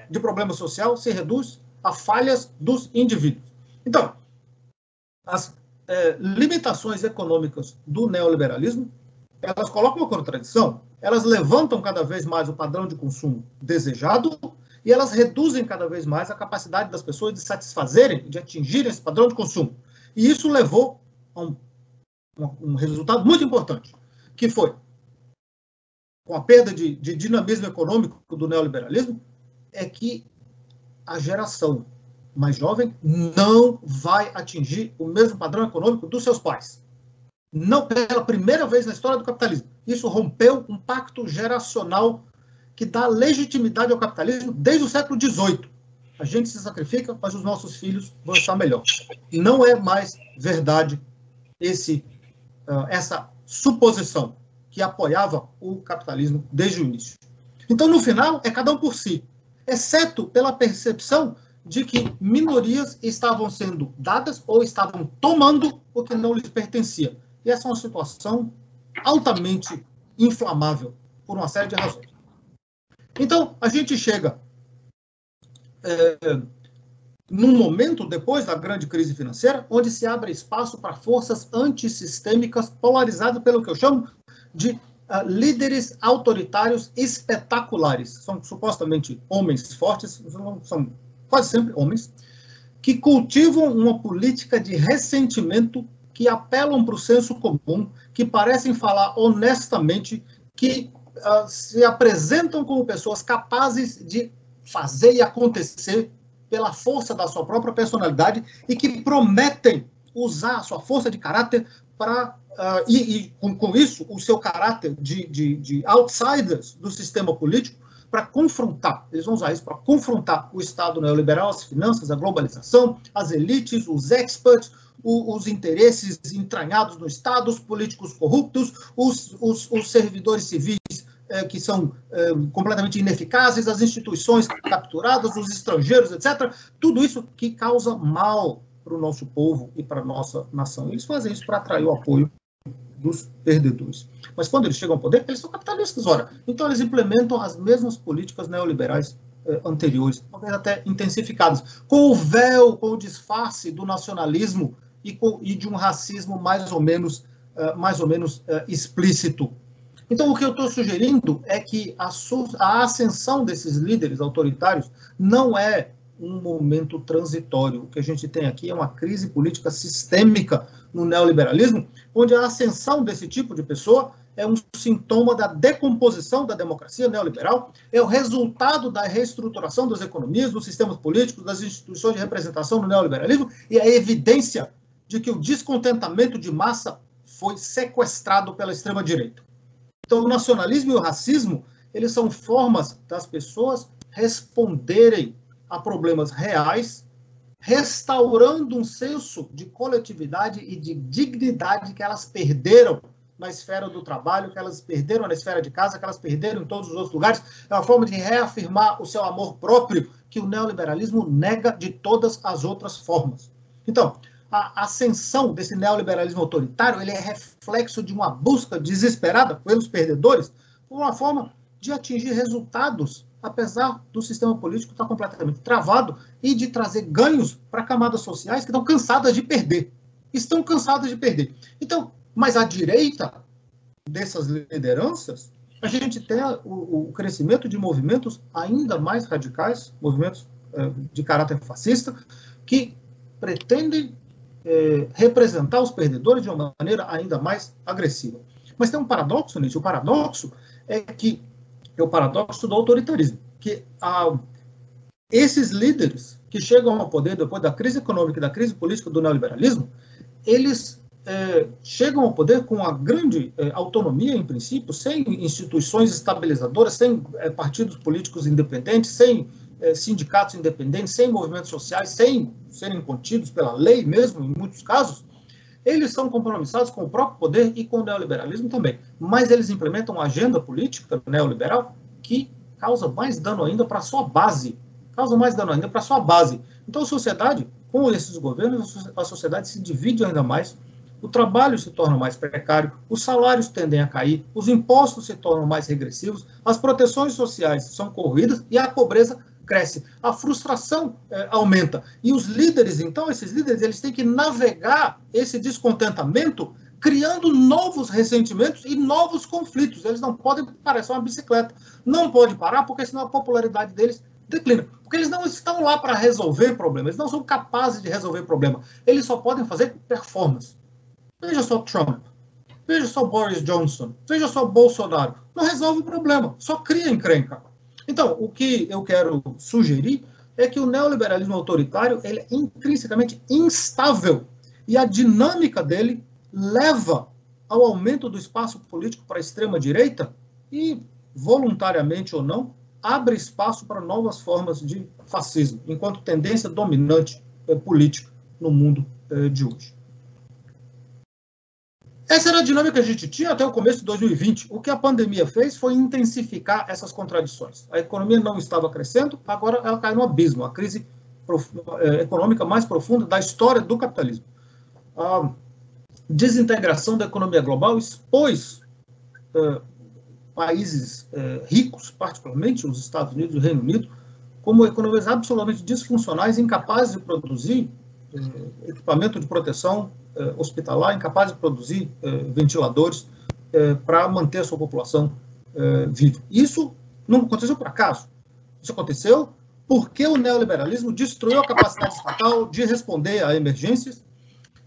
de problema social se reduz a falhas dos indivíduos. Então, as limitações econômicas do neoliberalismo, elas colocam uma contradição, elas levantam cada vez mais o padrão de consumo desejado e elas reduzem cada vez mais a capacidade das pessoas de satisfazerem, de atingirem esse padrão de consumo. E isso levou a um resultado muito importante, que foi, com a perda de dinamismo econômico do neoliberalismo, é que a geração mais jovem não vai atingir o mesmo padrão econômico dos seus pais. Não, pela primeira vez na história do capitalismo. Isso rompeu um pacto geracional que dá legitimidade ao capitalismo desde o século XVIII. A gente se sacrifica, mas os nossos filhos vão estar melhor. E não é mais verdade essa suposição que apoiava o capitalismo desde o início. Então, no final, é cada um por si, exceto pela percepção de que minorias estavam sendo dadas ou estavam tomando o que não lhes pertencia. E essa é uma situação altamente inflamável, por uma série de razões. Então, a gente chega num momento, depois da grande crise financeira, onde se abre espaço para forças antissistêmicas polarizadas pelo que eu chamo de líderes autoritários espetaculares. São supostamente homens fortes, são quase sempre homens, que cultivam uma política de ressentimento, que apelam para o senso comum, que parecem falar honestamente, que se apresentam como pessoas capazes de fazer e acontecer pela força da sua própria personalidade e que prometem usar a sua força de caráter para, com isso, o seu caráter de outsiders do sistema político, para confrontar, eles vão usar isso para confrontar o Estado neoliberal, as finanças, a globalização, as elites, os experts, os interesses entranhados no Estado, os políticos corruptos, os servidores civis que são completamente ineficazes, as instituições capturadas, os estrangeiros, etc. Tudo isso que causa mal para o nosso povo e para a nossa nação. Eles fazem isso para atrair o apoio dos perdedores. Mas quando eles chegam ao poder, eles são capitalistas, ora. Então eles implementam as mesmas políticas neoliberais anteriores, talvez até intensificadas, com o véu, com o disfarce do nacionalismo e de um racismo mais ou menos explícito. Então, o que eu estou sugerindo é que a ascensão desses líderes autoritários não é um momento transitório. O que a gente tem aqui é uma crise política sistêmica no neoliberalismo, onde a ascensão desse tipo de pessoa é um sintoma da decomposição da democracia neoliberal, é o resultado da reestruturação das economias, dos sistemas políticos, das instituições de representação no neoliberalismo, e a evidência de que o descontentamento de massa foi sequestrado pela extrema-direita. Então, o nacionalismo e o racismo, eles são formas das pessoas responderem a problemas reais, restaurando um senso de coletividade e de dignidade que elas perderam na esfera do trabalho, que elas perderam na esfera de casa, que elas perderam em todos os outros lugares. É uma forma de reafirmar o seu amor próprio que o neoliberalismo nega de todas as outras formas. Então, a ascensão desse neoliberalismo autoritário, ele é reflexo de uma busca desesperada pelos perdedores por uma forma de atingir resultados, apesar do sistema político estar completamente travado e de trazer ganhos para camadas sociais que estão cansadas de perder. Estão cansadas de perder. Então, mas à direita dessas lideranças, a gente tem o crescimento de movimentos ainda mais radicais, movimentos de caráter fascista, que pretendem representar os perdedores de uma maneira ainda mais agressiva. Mas tem um paradoxo nisso. O paradoxo é que é o paradoxo do autoritarismo, que esses líderes que chegam ao poder depois da crise econômica e da crise política do neoliberalismo, eles chegam ao poder com uma grande autonomia, em princípio, sem instituições estabilizadoras, sem partidos políticos independentes, sem sindicatos independentes, sem movimentos sociais, sem serem contidos pela lei mesmo, em muitos casos, Eles são compromissados com o próprio poder e com o neoliberalismo também. Mas eles implementam uma agenda política neoliberal que causa mais dano ainda para a sua base. Então, a sociedade, com esses governos, a sociedade se divide ainda mais, o trabalho se torna mais precário, os salários tendem a cair, os impostos se tornam mais regressivos, as proteções sociais são corroídas e a pobreza cresce. A frustração aumenta. E os líderes, então, esses líderes, eles têm que navegar esse descontentamento criando novos ressentimentos e novos conflitos. Eles não podem parar, é uma bicicleta. Não pode parar, porque senão a popularidade deles declina. Porque eles não estão lá para resolver problemas, eles não são capazes de resolver problema. Eles só podem fazer performance. Veja só Trump, veja só Boris Johnson, veja só Bolsonaro. Não resolve o problema, só cria encrenca. Então, o que eu quero sugerir é que o neoliberalismo autoritário ele é intrinsecamente instável e a dinâmica dele leva ao aumento do espaço político para a extrema-direita e, voluntariamente ou não, abre espaço para novas formas de fascismo, enquanto tendência dominante política no mundo de hoje. Essa era a dinâmica que a gente tinha até o começo de 2020. O que a pandemia fez foi intensificar essas contradições. A economia não estava crescendo, agora ela cai no abismo, a crise econômica mais profunda da história do capitalismo. A desintegração da economia global expôs países ricos, particularmente os Estados Unidos e o Reino Unido, como economias absolutamente disfuncionais, incapazes de produzir equipamento de proteção hospitalar, incapazes de produzir ventiladores para manter a sua população viva. Isso não aconteceu por acaso. Isso aconteceu porque o neoliberalismo destruiu a capacidade estatal de responder a emergências.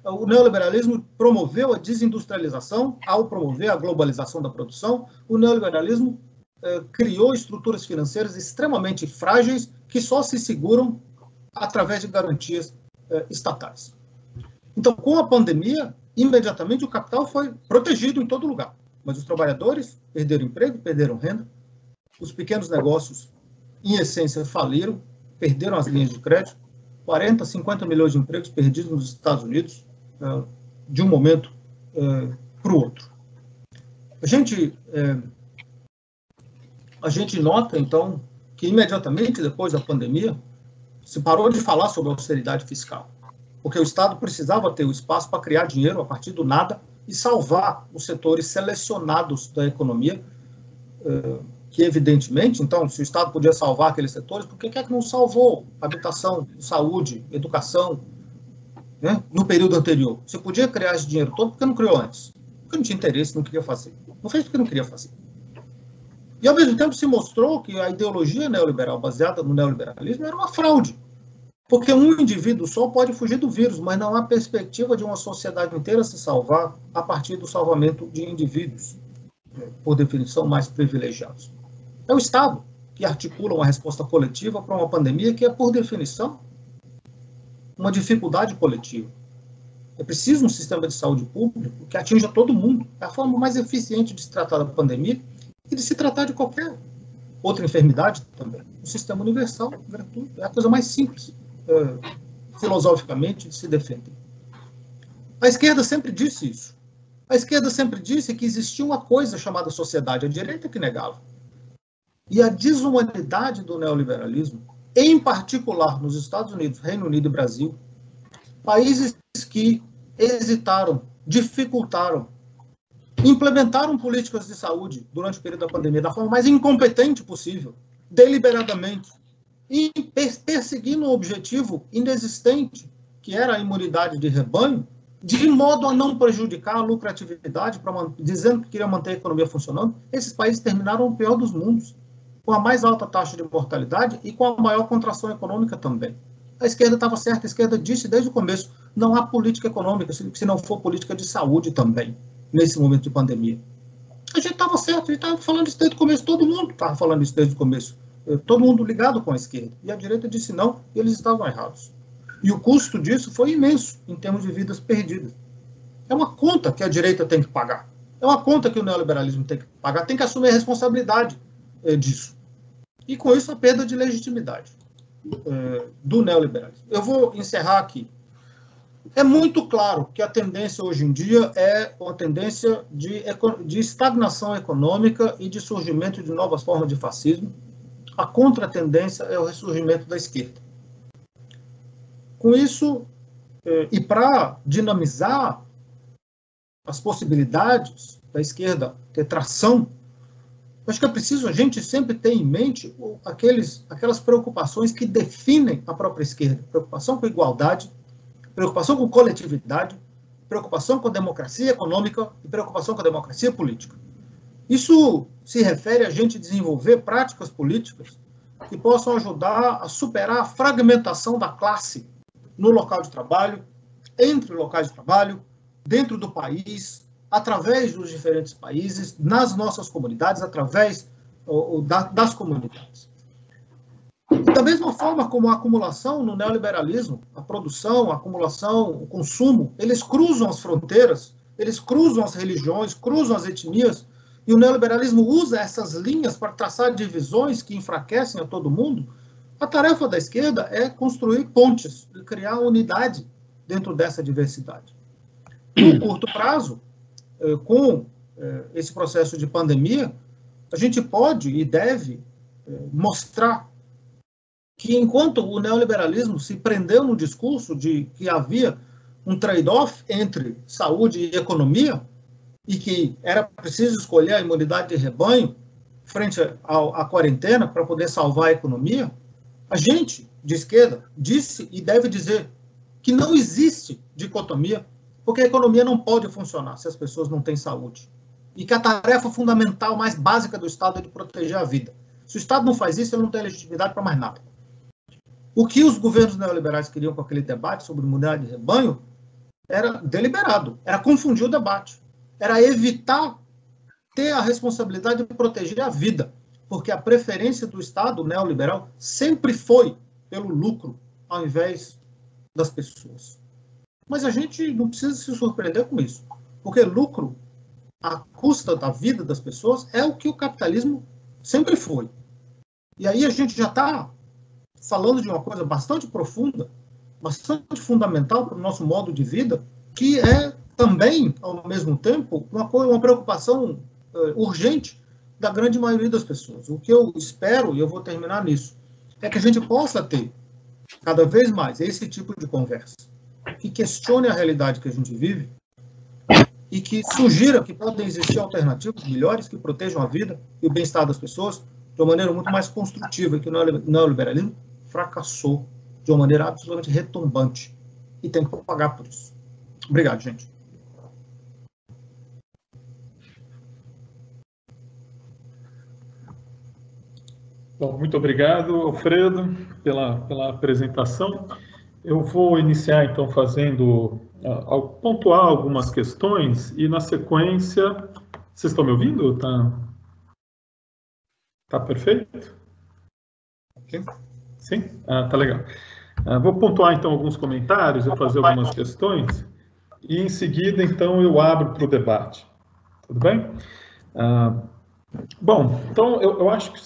O neoliberalismo promoveu a desindustrialização ao promover a globalização da produção. O neoliberalismo criou estruturas financeiras extremamente frágeis que só se seguram através de garantias estatais. Então, com a pandemia, imediatamente o capital foi protegido em todo lugar. Mas os trabalhadores perderam emprego, perderam renda. Os pequenos negócios, em essência, faliram, perderam as linhas de crédito. 40, 50 milhões de empregos perdidos nos Estados Unidos, de um momento para o outro. A gente nota, então, que imediatamente depois da pandemia, se parou de falar sobre austeridade fiscal, porque o Estado precisava ter o espaço para criar dinheiro a partir do nada e salvar os setores selecionados da economia, que evidentemente, então, se o Estado podia salvar aqueles setores, por que é que não salvou habitação, saúde, educação, né, no período anterior? Você podia criar esse dinheiro todo, porque não criou antes? Porque não tinha interesse, não queria fazer. Não fez porque não queria fazer. E, ao mesmo tempo, se mostrou que a ideologia neoliberal, baseada no neoliberalismo, era uma fraude. Porque um indivíduo só pode fugir do vírus, mas não há perspectiva de uma sociedade inteira se salvar a partir do salvamento de indivíduos, por definição, mais privilegiados. É o Estado que articula uma resposta coletiva para uma pandemia que é, por definição, uma dificuldade coletiva. É preciso um sistema de saúde público que atinja todo mundo. É a forma mais eficiente de se tratar da pandemia e de se tratar de qualquer outra enfermidade também. O sistema universal, gratuito, é a coisa mais simples, filosoficamente, de se defender. A esquerda sempre disse isso. A esquerda sempre disse que existia uma coisa chamada sociedade, a direita que negava. E a desumanidade do neoliberalismo, em particular nos Estados Unidos, Reino Unido e Brasil, países que hesitaram, dificultaram, implementaram políticas de saúde durante o período da pandemia da forma mais incompetente possível, deliberadamente, e perseguindo um objetivo inexistente, que era a imunidade de rebanho, de modo a não prejudicar a lucratividade, dizendo que queria manter a economia funcionando. Esses países terminaram o pior dos mundos, com a mais alta taxa de mortalidade e com a maior contração econômica também. A esquerda estava certa, a esquerda disse desde o começo, não há política econômica se não for política de saúde também, nesse momento de pandemia. A gente estava certo, a gente estava falando isso desde o começo, todo mundo estava falando isso desde o começo, todo mundo ligado com a esquerda. E a direita disse não, e eles estavam errados. E o custo disso foi imenso, em termos de vidas perdidas. É uma conta que a direita tem que pagar. É uma conta que o neoliberalismo tem que pagar, tem que assumir a responsabilidade disso. E com isso a perda de legitimidade do neoliberalismo. Eu vou encerrar aqui É muito claro que a tendência hoje em dia é uma tendência de estagnação econômica e de surgimento de novas formas de fascismo. A contratendência é o ressurgimento da esquerda. Com isso, e para dinamizar as possibilidades da esquerda ter tração, acho que é preciso a gente sempre ter em mente aquelas preocupações que definem a própria esquerda. Preocupação com igualdade, preocupação com coletividade, preocupação com a democracia econômica e preocupação com a democracia política. Isso se refere a gente desenvolver práticas políticas que possam ajudar a superar a fragmentação da classe no local de trabalho, entre locais de trabalho, dentro do país, através dos diferentes países, nas nossas comunidades, através das comunidades. E da mesma forma como a acumulação no neoliberalismo, a produção, a acumulação, o consumo, eles cruzam as fronteiras, eles cruzam as religiões, cruzam as etnias, e o neoliberalismo usa essas linhas para traçar divisões que enfraquecem a todo mundo. A tarefa da esquerda é construir pontes e criar unidade dentro dessa diversidade. No curto prazo, com esse processo de pandemia, a gente pode e deve mostrar que enquanto o neoliberalismo se prendeu no discurso de que havia um trade-off entre saúde e economia, e que era preciso escolher a imunidade de rebanho frente à quarentena para poder salvar a economia, a gente, de esquerda, disse e deve dizer que não existe dicotomia, porque a economia não pode funcionar se as pessoas não têm saúde. E que a tarefa fundamental, mais básica do Estado é de proteger a vida. Se o Estado não faz isso, ele não tem legitimidade para mais nada. O que os governos neoliberais queriam com aquele debate sobre imunidade de rebanho era deliberado, era confundir o debate, era evitar ter a responsabilidade de proteger a vida, porque a preferência do Estado neoliberal sempre foi pelo lucro, ao invés das pessoas. Mas a gente não precisa se surpreender com isso, porque lucro à custa da vida das pessoas é o que o capitalismo sempre foi. E aí a gente já está falando de uma coisa bastante profunda, bastante fundamental para o nosso modo de vida, que é também, ao mesmo tempo, uma preocupação urgente da grande maioria das pessoas. O que eu espero, e eu vou terminar nisso, é que a gente possa ter, cada vez mais, esse tipo de conversa, que questione a realidade que a gente vive e que sugira que podem existir alternativas melhores que protejam a vida e o bem-estar das pessoas de uma maneira muito mais construtiva, que o neoliberalismo fracassou de uma maneira absolutamente retumbante e tem que pagar por isso. Obrigado, gente. Bom, muito obrigado, Alfredo, pela apresentação. Eu vou iniciar, então, pontuar algumas questões e, na sequência... Vocês estão me ouvindo? Tá perfeito? Okay. Sim? Tá legal. Vou pontuar, então, alguns comentários, eu fazer algumas questões, e, em seguida, então, eu abro para o debate. Tudo bem? Bom, então, eu acho que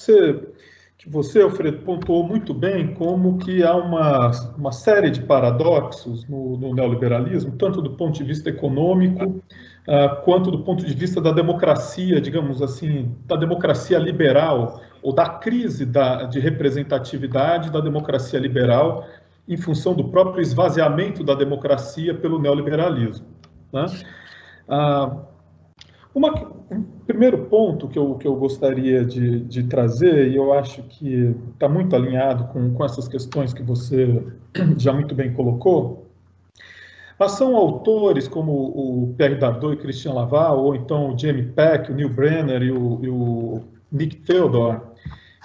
você, Alfredo, pontuou muito bem como que há uma série de paradoxos no neoliberalismo, tanto do ponto de vista econômico, quanto do ponto de vista da democracia, digamos assim, da democracia liberal, ou da crise de representatividade da democracia liberal, em função do próprio esvaziamento da democracia pelo neoliberalismo, né? Um primeiro ponto que eu gostaria de trazer, e eu acho que está muito alinhado com essas questões que você já muito bem colocou, mas são autores como o Pierre Dardot e Christian Laval, ou então o Jamie Peck, o Neil Brenner e o Nick Theodore,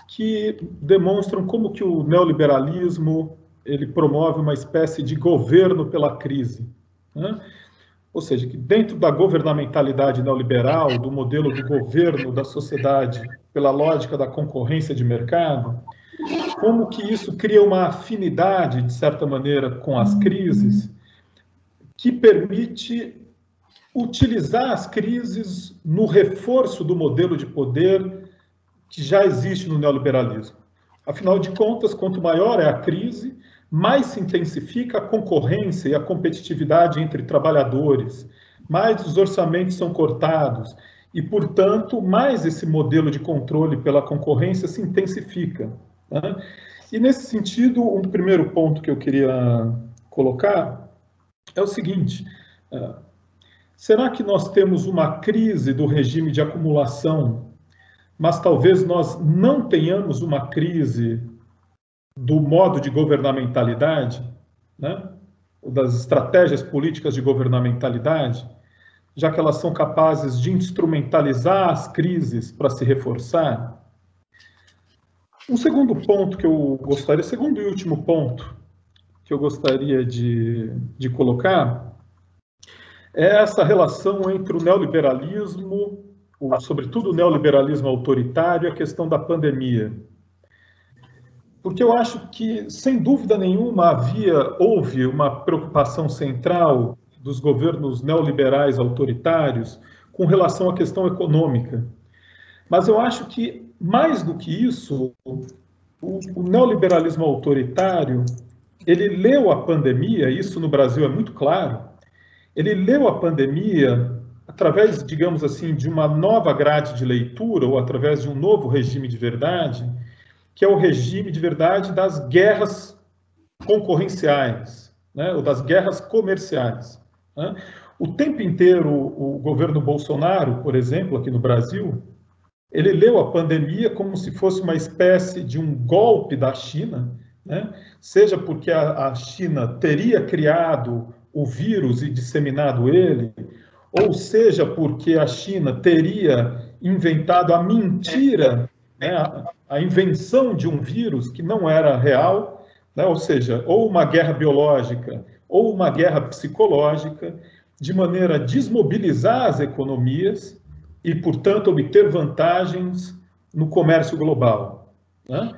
que demonstram como que o neoliberalismo ele promove uma espécie de governo pela crise, né? Ou seja, que dentro da governamentalidade neoliberal, do modelo do governo da sociedade, pela lógica da concorrência de mercado, como que isso cria uma afinidade, de certa maneira, com as crises, que permite utilizar as crises no reforço do modelo de poder que já existe no neoliberalismo. Afinal de contas, quanto maior é a crise, mais se intensifica a concorrência e a competitividade entre trabalhadores, mais os orçamentos são cortados e, portanto, mais esse modelo de controle pela concorrência se intensifica, né? E, nesse sentido, um primeiro ponto que eu queria colocar é o seguinte: será que nós temos uma crise do regime de acumulação, mas talvez nós não tenhamos uma crise do modo de governamentalidade, né? Das estratégias políticas de governamentalidade, já que elas são capazes de instrumentalizar as crises para se reforçar? Um segundo ponto que eu gostaria, segundo e último ponto que eu gostaria de colocar, é essa relação entre o neoliberalismo, sobretudo o neoliberalismo autoritário, e a questão da pandemia. Porque eu acho que, sem dúvida nenhuma, houve uma preocupação central dos governos neoliberais autoritários com relação à questão econômica. Mas eu acho que, mais do que isso, o neoliberalismo autoritário, ele leu a pandemia, isso no Brasil é muito claro, ele leu a pandemia através, digamos assim, de uma nova grade de leitura, ou através de um novo regime de verdade, que é o regime de verdade das guerras concorrenciais, né, ou das guerras comerciais, né? O tempo inteiro, o governo Bolsonaro, por exemplo, aqui no Brasil, ele leu a pandemia como se fosse uma espécie de um golpe da China, né? Seja porque a China teria criado o vírus e disseminado ele, ou seja porque a China teria inventado a mentira, né? A invenção de um vírus que não era real, né? Ou seja, ou uma guerra biológica ou uma guerra psicológica, de maneira a desmobilizar as economias e, portanto, obter vantagens no comércio global, né?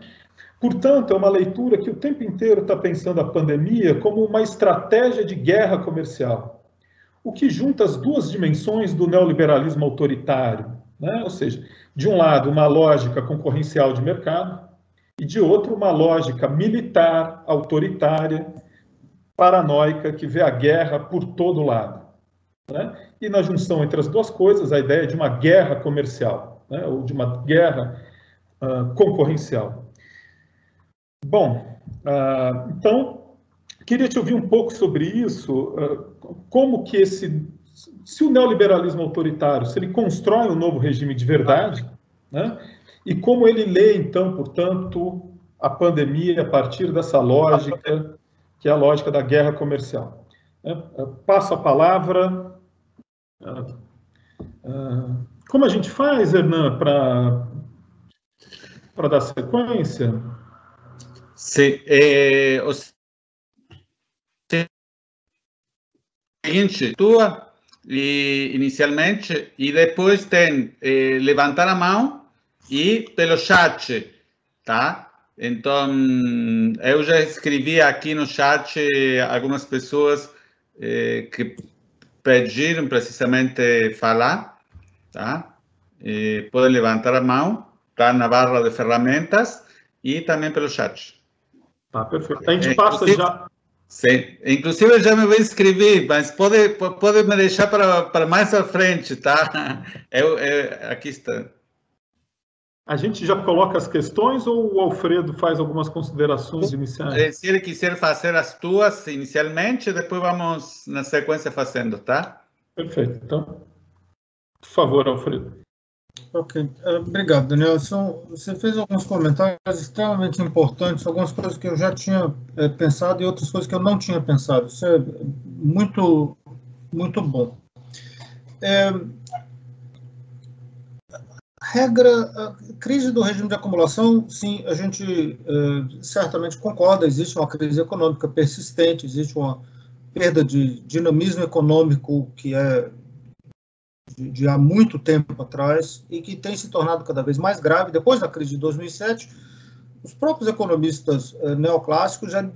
Portanto, é uma leitura que o tempo inteiro está pensando a pandemia como uma estratégia de guerra comercial, o que junta as duas dimensões do neoliberalismo autoritário, né? Ou seja, de um lado, uma lógica concorrencial de mercado, e de outro, uma lógica militar, autoritária, paranoica, que vê a guerra por todo lado, né? E na junção entre as duas coisas, a ideia de uma guerra comercial, né? Ou de uma guerra concorrencial. Bom, então, queria te ouvir um pouco sobre isso, como que se o neoliberalismo autoritário, se ele constrói um novo regime de verdade, né? E como ele lê, então, portanto, a pandemia a partir dessa lógica, que é a lógica da guerra comercial. Passo a palavra. Como a gente faz, Hernan, para dar sequência? Sim, o seguinte, tua inicialmente e depois tem levantar a mão e pelo chat, tá? Então, eu já escrevi aqui no chat algumas pessoas que pediram precisamente falar, tá? Podem levantar a mão, tá na barra de ferramentas e também pelo chat. Tá, perfeito. A gente passa já... Sim, inclusive eu já me vou inscrever, mas pode me deixar para mais à frente, tá? Aqui está. A gente já coloca as questões ou o Alfredo faz algumas considerações iniciais? Se ele quiser fazer as tuas inicialmente, depois vamos na sequência fazendo, tá? Perfeito. Então, por favor, Alfredo. Ok. Obrigado, Daniel. Você fez alguns comentários extremamente importantes, algumas coisas que eu já tinha pensado e outras coisas que eu não tinha pensado. Isso é muito, muito bom. A crise do regime de acumulação, sim, a gente certamente concorda, existe uma crise econômica persistente, existe uma perda de dinamismo econômico que é de há muito tempo atrás e que tem se tornado cada vez mais grave. Depois da crise de 2007, os próprios economistas neoclássicos já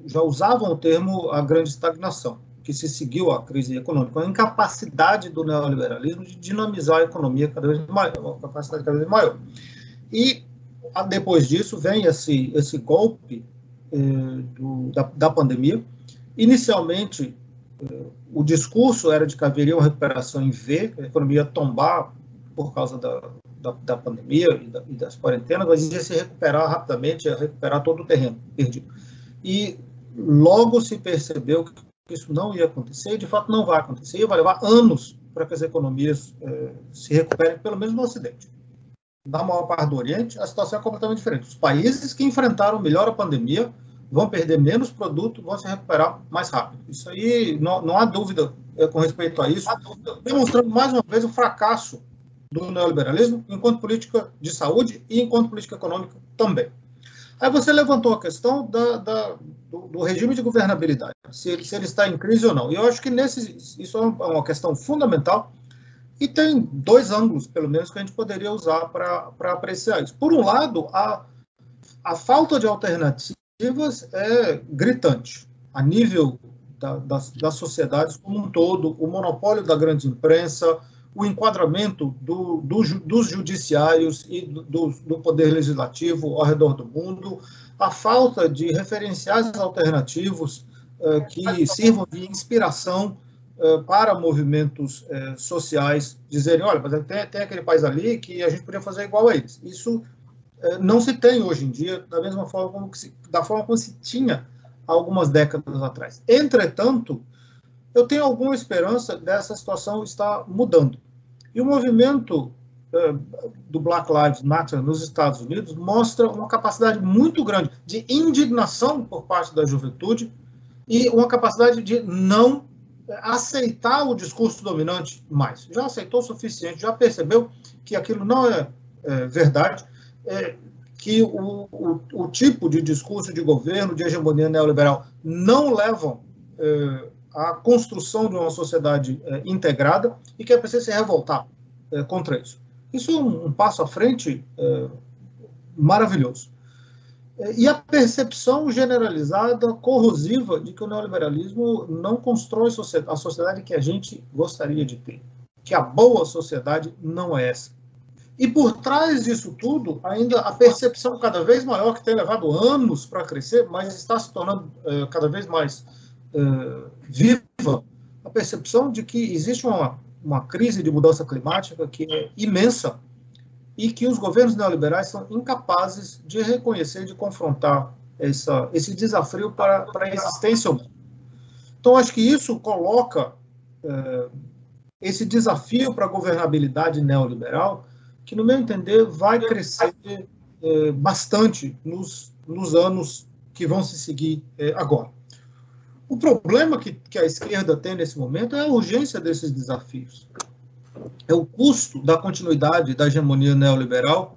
já usavam o termo a grande estagnação, que se seguiu à crise econômica, a incapacidade do neoliberalismo de dinamizar a economia cada vez maior, uma capacidade cada vez maior. E depois disso vem esse golpe da pandemia. Inicialmente, o discurso era de que haveria uma recuperação em V, a economia ia tombar por causa da pandemia e das quarentenas, mas ia se recuperar rapidamente, ia recuperar todo o terreno perdido. E logo se percebeu que isso não ia acontecer, e de fato não vai acontecer, e vai levar anos para que as economias se recuperem, pelo menos no Ocidente. Na maior parte do Oriente, a situação é completamente diferente. Os países que enfrentaram melhor a pandemia vão perder menos produto, vão se recuperar mais rápido. Isso aí, não há dúvida com respeito a isso, demonstrando mais uma vez o fracasso do neoliberalismo enquanto política de saúde e enquanto política econômica também. Aí você levantou a questão do regime de governabilidade, se ele está em crise ou não. E eu acho que isso é uma questão fundamental e tem dois ângulos, pelo menos, que a gente poderia usar para apreciar isso. Por um lado, a falta de alternativas é gritante. A nível das sociedades como um todo, o monopólio da grande imprensa, o enquadramento dos judiciários e do poder legislativo ao redor do mundo, a falta de referenciais alternativos que sirvam de inspiração para movimentos sociais, dizerem, olha, mas tem aquele país ali que a gente podia fazer igual a eles. Isso não se tem hoje em dia da mesma forma como se tinha há algumas décadas atrás. Entretanto, eu tenho alguma esperança dessa situação estar mudando. E o movimento do Black Lives Matter nos Estados Unidos mostra uma capacidade muito grande de indignação por parte da juventude e uma capacidade de não aceitar o discurso dominante mais. Já aceitou o suficiente, já percebeu que aquilo não é verdade, que o tipo de discurso de governo, de hegemonia neoliberal, não levam a construção de uma sociedade integrada e que é preciso se revoltar contra isso. Isso é um passo à frente maravilhoso. E a percepção generalizada, corrosiva, de que o neoliberalismo não constrói a sociedade que a gente gostaria de ter, que a boa sociedade não é essa. E por trás disso tudo, ainda a percepção cada vez maior, que tem levado anos para crescer, mas está se tornando cada vez mais viva, a percepção de que existe uma crise de mudança climática que é imensa e que os governos neoliberais são incapazes de reconhecer, de confrontar esse desafio para a existência humana. Então, acho que isso coloca esse desafio para a governabilidade neoliberal, que, no meu entender, vai crescer bastante nos anos que vão se seguir agora. O problema que a esquerda tem nesse momento é a urgência desses desafios. É o custo da continuidade da hegemonia neoliberal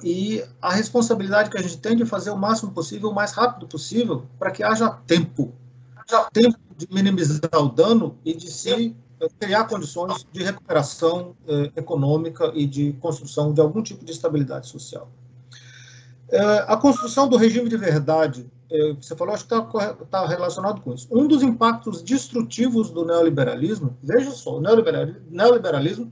e a responsabilidade que a gente tem de fazer o máximo possível, o mais rápido possível, para que haja tempo de minimizar o dano e de se criar condições de recuperação econômica e de construção de algum tipo de estabilidade social. A construção do regime de verdade, você falou, acho que está relacionado com isso. Um dos impactos destrutivos do neoliberalismo, veja só, o neoliberalismo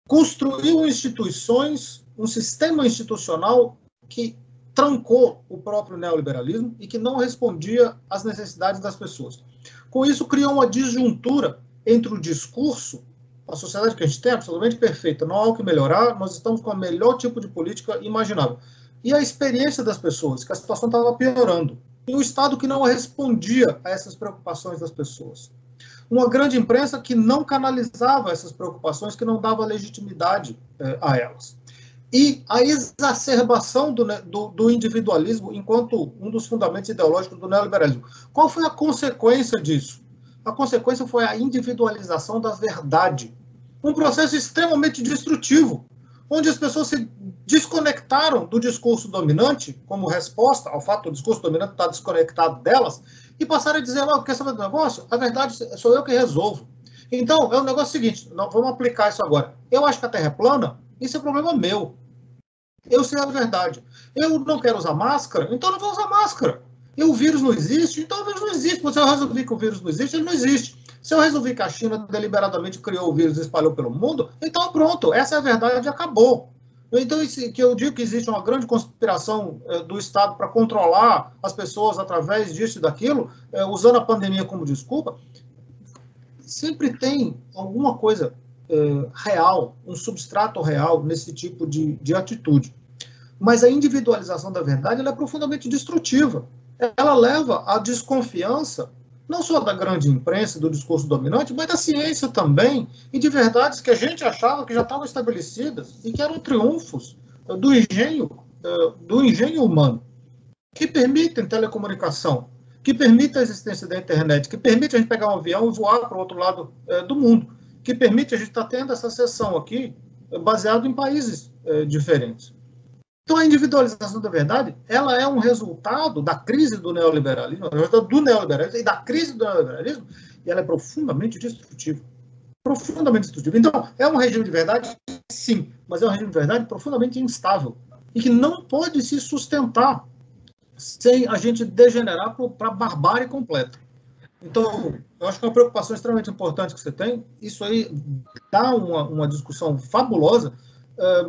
construiu instituições, um sistema institucional que trancou o próprio neoliberalismo e que não respondia às necessidades das pessoas. Com isso, criou uma disjuntura entre o discurso, a sociedade que a gente tem é absolutamente perfeita, não há o que melhorar, nós estamos com o melhor tipo de política imaginável. E a experiência das pessoas, que a situação estava piorando. E o Estado que não respondia a essas preocupações das pessoas. Uma grande imprensa que não canalizava essas preocupações, que não dava legitimidade a elas. E a exacerbação do individualismo enquanto um dos fundamentos ideológicos do neoliberalismo. Qual foi a consequência disso? A consequência foi a individualização da verdade. Um processo extremamente destrutivo, onde as pessoas se desconectaram do discurso dominante, como resposta ao fato do discurso dominante estar desconectado delas, e passaram a dizer, quer saber do negócio? A verdade sou eu que resolvo. Então, é o negócio seguinte, vamos aplicar isso agora. Eu acho que a Terra é plana, isso é problema meu. Eu sei a verdade. Eu não quero usar máscara, então eu não vou usar máscara. E o vírus não existe, então o vírus não existe. Se eu resolvi que o vírus não existe, ele não existe. Se eu resolvi que a China deliberadamente criou o vírus e espalhou pelo mundo, então pronto, essa é a verdade e acabou. Então, que eu digo que existe uma grande conspiração do Estado para controlar as pessoas através disso e daquilo, usando a pandemia como desculpa, sempre tem alguma coisa real, um substrato real nesse tipo de atitude. Mas a individualização da verdade ela é profundamente destrutiva. Ela leva à desconfiança, não só da grande imprensa, do discurso dominante, mas da ciência também, e de verdades que a gente achava que já estavam estabelecidas e que eram triunfos do engenho humano, que permitem telecomunicação, que permite a existência da internet, que permite a gente pegar um avião e voar para o outro lado do mundo, que permite a gente estar tendo essa sessão aqui baseado em países diferentes. Então, a individualização da verdade, ela é um resultado da crise do neoliberalismo, e da crise do neoliberalismo, e ela é profundamente destrutiva. Profundamente destrutiva. Então, é um regime de verdade? Sim, mas é um regime de verdade profundamente instável, e que não pode se sustentar sem a gente degenerar para a barbárie completa. Então, eu acho que é uma preocupação extremamente importante que você tem. Isso aí dá uma discussão fabulosa,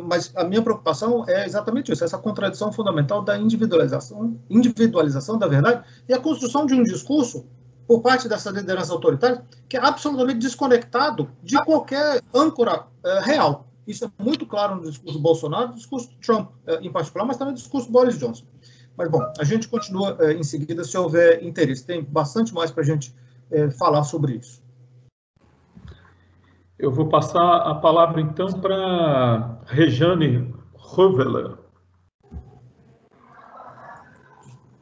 mas a minha preocupação é exatamente isso, essa contradição fundamental da individualização da verdade e a construção de um discurso por parte dessa liderança autoritária que é absolutamente desconectado de qualquer âncora real. Isso é muito claro no discurso Bolsonaro, no discurso Trump em particular, mas também no discurso Boris Johnson. Mas, bom, a gente continua em seguida se houver interesse. Tem bastante mais para a gente falar sobre isso. Eu vou passar a palavra, então, para Rejane Roeveler.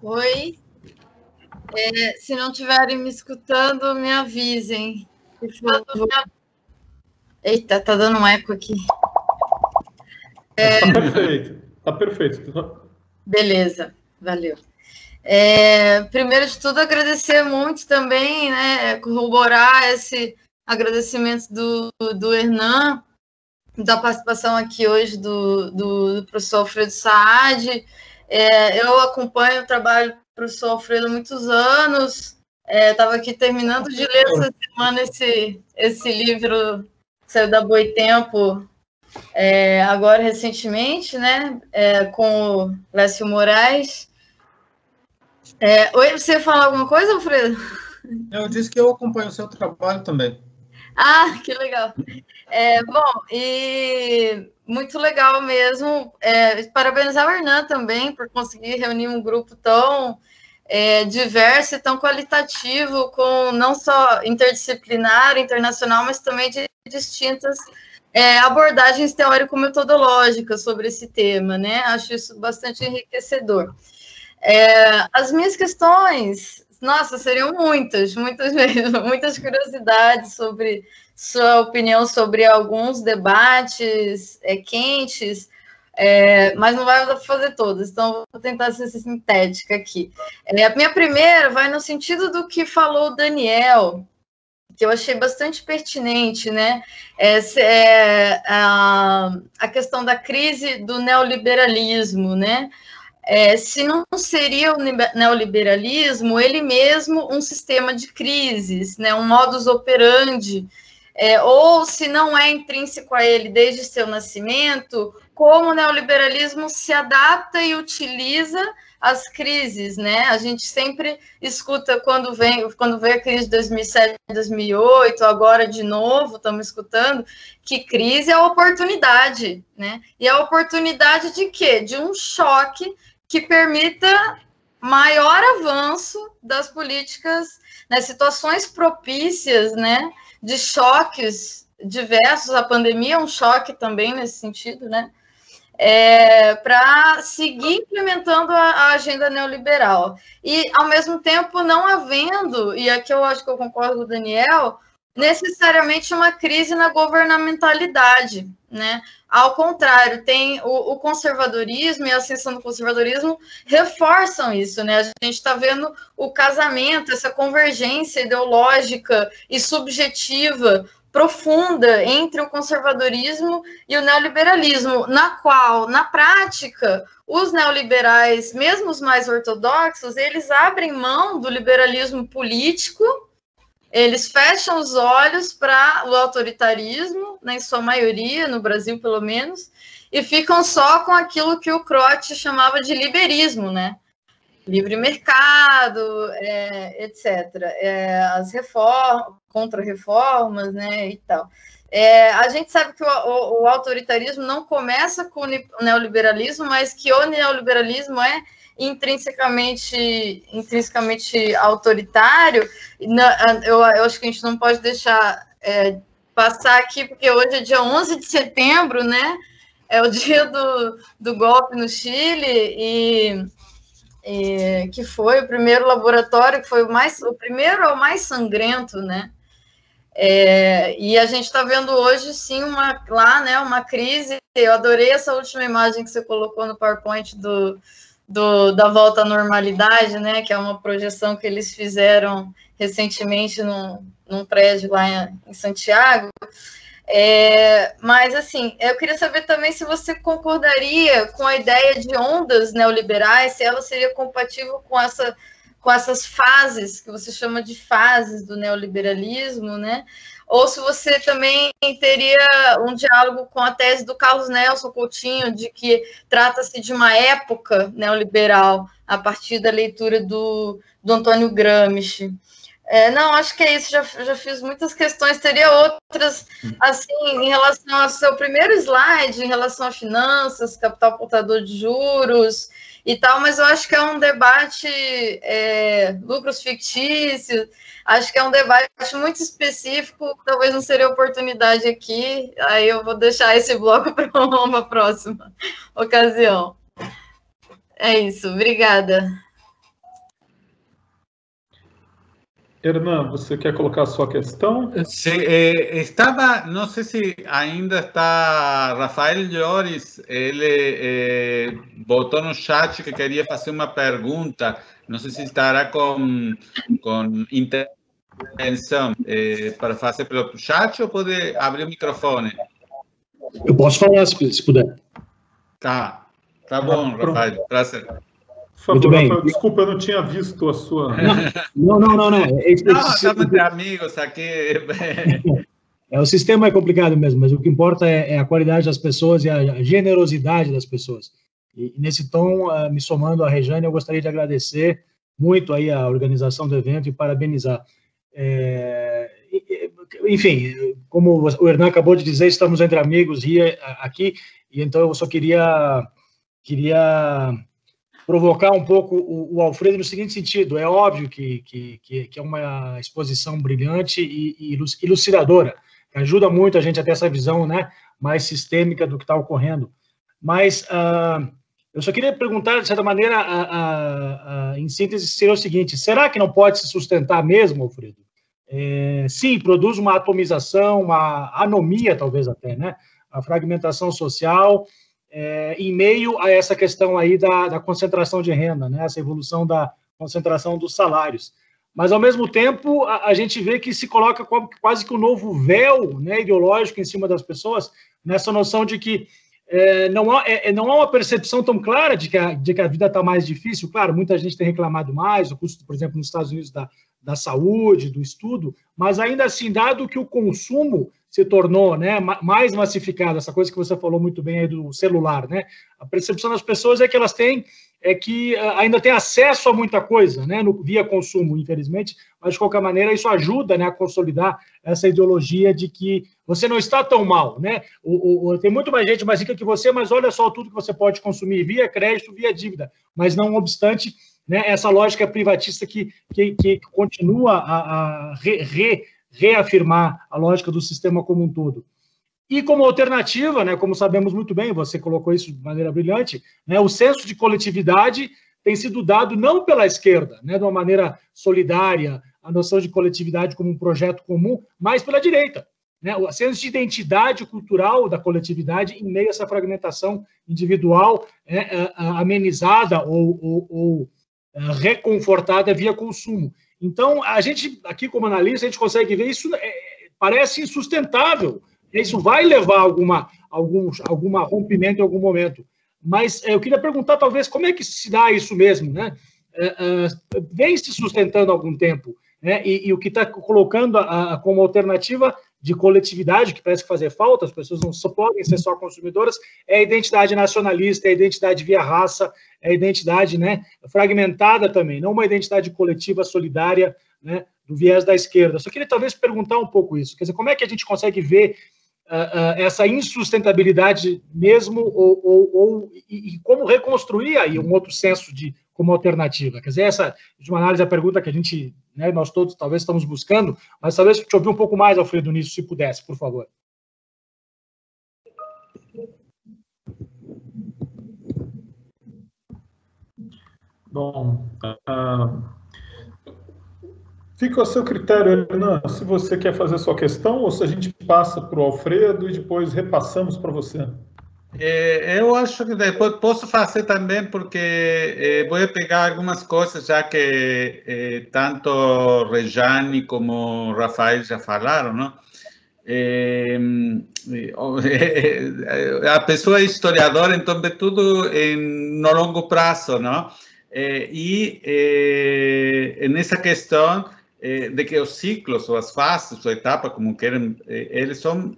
Oi. Se não estiverem me escutando, me avisem, por favor. Eita, tá dando um eco aqui. Tá perfeito, tá perfeito. Beleza, valeu. Primeiro de tudo, agradecer muito também, né, corroborar esse agradecimento do Hernan, da participação aqui hoje do professor Alfredo Saad. Eu acompanho o trabalho do professor Alfredo há muitos anos, estava aqui terminando de ler essa semana esse livro que saiu da Boitempo, agora recentemente, né, com o Lécio Moraes. Oi, você ia falar alguma coisa, Alfredo? Eu disse que eu acompanho o seu trabalho também. Ah, que legal. Bom, e muito legal mesmo. Parabenizar o Hernan também por conseguir reunir um grupo tão diverso e tão qualitativo, com não só interdisciplinar, internacional, mas também de distintas abordagens teórico-metodológicas sobre esse tema, né? Acho isso bastante enriquecedor. As minhas questões, nossa, seriam muitas mesmo, muitas curiosidades sobre sua opinião sobre alguns debates quentes, mas não vai fazer todas, então vou tentar ser sintética aqui. A minha primeira vai no sentido do que falou o Daniel, que eu achei bastante pertinente, né? A questão da crise do neoliberalismo, né? Se não seria o neoliberalismo, ele mesmo um sistema de crises, né, um modus operandi, ou se não é intrínseco a ele desde seu nascimento, como o neoliberalismo se adapta e utiliza as crises, né? A gente sempre escuta quando veio a crise de 2007, 2008, agora de novo estamos escutando que crise é a oportunidade, né? E a oportunidade de quê? De um choque que permita maior avanço das políticas, né, situações propícias, né, de choques diversos. A pandemia é um choque também nesse sentido, né, para seguir implementando a agenda neoliberal. E, ao mesmo tempo, não havendo, e aqui eu acho que eu concordo com o Daniel, necessariamente uma crise na governamentalidade, né? Ao contrário, tem o conservadorismo e a ascensão do conservadorismo reforçam isso, né? A gente está vendo o casamento, essa convergência ideológica e subjetiva profunda entre o conservadorismo e o neoliberalismo, na qual, na prática, os neoliberais, mesmo os mais ortodoxos, eles abrem mão do liberalismo político, eles fecham os olhos para o autoritarismo né, em sua maioria, no Brasil pelo menos, e ficam só com aquilo que o Croce chamava de liberismo, né? Livre mercado, etc. As reformas, contra-reformas, né, e tal. A gente sabe que o autoritarismo não começa com o neoliberalismo, mas que o neoliberalismo é intrinsecamente autoritário. Eu acho que a gente não pode deixar passar aqui, porque hoje é dia 11 de setembro, né? É o dia do golpe no Chile, e que foi o primeiro laboratório, que foi o primeiro ou mais sangrento, né? E a gente está vendo hoje, sim, uma crise. Eu adorei essa última imagem que você colocou no PowerPoint da volta à normalidade, né? Que é uma projeção que eles fizeram recentemente num prédio lá em Santiago. Mas, assim, eu queria saber também se você concordaria com a ideia de ondas neoliberais, se ela seria compatível com essas fases, que você chama de fases do neoliberalismo, né? Ou se você também teria um diálogo com a tese do Carlos Nelson Coutinho, de que trata-se de uma época neoliberal, a partir da leitura do Antônio Gramsci. Não, acho que é isso, já fiz muitas questões, teria outras, assim, em relação ao seu primeiro slide, em relação a finanças, capital portador de juros e tal, mas eu acho que é um debate, lucros fictícios, acho que é um debate muito específico, talvez não seria oportunidade aqui, aí eu vou deixar esse bloco para uma próxima ocasião. É isso, obrigada. Hernan, você quer colocar a sua questão? Sim, não sei se ainda está Rafael Lloris, ele botou no chat que queria fazer uma pergunta, não sei se estará com intenção para fazer pelo chat ou pode abrir o microfone? Eu posso falar, se puder. Tá bom, Rafael, prazer. Muito bem. Rafael, desculpa, eu não tinha visto a sua... Não. Estamos entre amigos aqui. O sistema é complicado mesmo, mas o que importa é a qualidade das pessoas e a generosidade das pessoas. E nesse tom, me somando à Rejane, eu gostaria de agradecer muito aí a organização do evento e parabenizar. Enfim, como o Hernan acabou de dizer, estamos entre amigos aqui, e então eu só queria provocar um pouco o Alfredo no seguinte sentido: é óbvio que é uma exposição brilhante e elucidadora, que ajuda muito a gente a ter essa visão, né, mais sistêmica do que está ocorrendo. Mas eu só queria perguntar, de certa maneira, em síntese, seria o seguinte: será que não pode se sustentar mesmo, Alfredo? Sim, produz uma atomização, uma anomia, talvez até, né, a fragmentação social, em meio a essa questão aí da concentração de renda, né, essa evolução da concentração dos salários. Mas, ao mesmo tempo, a gente vê que se coloca quase que um novo véu, né, ideológico em cima das pessoas, nessa noção de que não há uma percepção tão clara de que a vida está mais difícil. Claro, muita gente tem reclamado mais, o custo, por exemplo, nos Estados Unidos da saúde, do estudo, mas ainda assim, dado que o consumo se tornou, né, mais massificado, essa coisa que você falou muito bem aí do celular, né, a percepção das pessoas é que elas têm, que ainda têm acesso a muita coisa, né, via consumo, infelizmente, mas de qualquer maneira isso ajuda, né, a consolidar essa ideologia de que você não está tão mal, né, tem muito mais gente mais rica que você, mas olha só tudo que você pode consumir via crédito, via dívida, mas não obstante, né, essa lógica privatista que continua a reafirmar a lógica do sistema como um todo. E como alternativa, né, como sabemos muito bem, você colocou isso de maneira brilhante, né, o senso de coletividade tem sido dado não pela esquerda, né, de uma maneira solidária, a noção de coletividade como um projeto comum, mas pela direita. Né, o senso de identidade cultural da coletividade em meio a essa fragmentação individual, amenizada ou reconfortada via consumo. Então, a gente, aqui como analista, a gente consegue ver isso, parece insustentável. Isso vai levar algum rompimento em algum momento. Mas eu queria perguntar, talvez, como é que se dá isso mesmo, né? Vem se sustentando há algum tempo, né? E o que está colocando como alternativa de coletividade, que parece que fazer falta, as pessoas não só podem ser só consumidoras, é a identidade nacionalista, é a identidade via raça, é a identidade, né, fragmentada também, não uma identidade coletiva, solidária, né, do viés da esquerda. Só queria talvez perguntar um pouco isso, quer dizer, como é que a gente consegue ver essa insustentabilidade mesmo, e como reconstruir aí um outro senso de como alternativa? Quer dizer, essa, de uma análise, a pergunta que a gente, né, nós todos talvez estamos buscando, mas talvez te ouvir um pouco mais, Alfredo, nisso, se pudesse, por favor. Bom, fica ao seu critério, Hernan, se você quer fazer a sua questão ou se a gente passa para o Alfredo e depois repassamos para você. Eu acho que depois posso fazer também, porque vou pegar algumas coisas já que tanto Rejane como Rafael já falaram, não? A pessoa é historiadora, então vê tudo no longo prazo, não? Nessa questão de que os ciclos, ou as fases, ou etapas, como querem, eles são...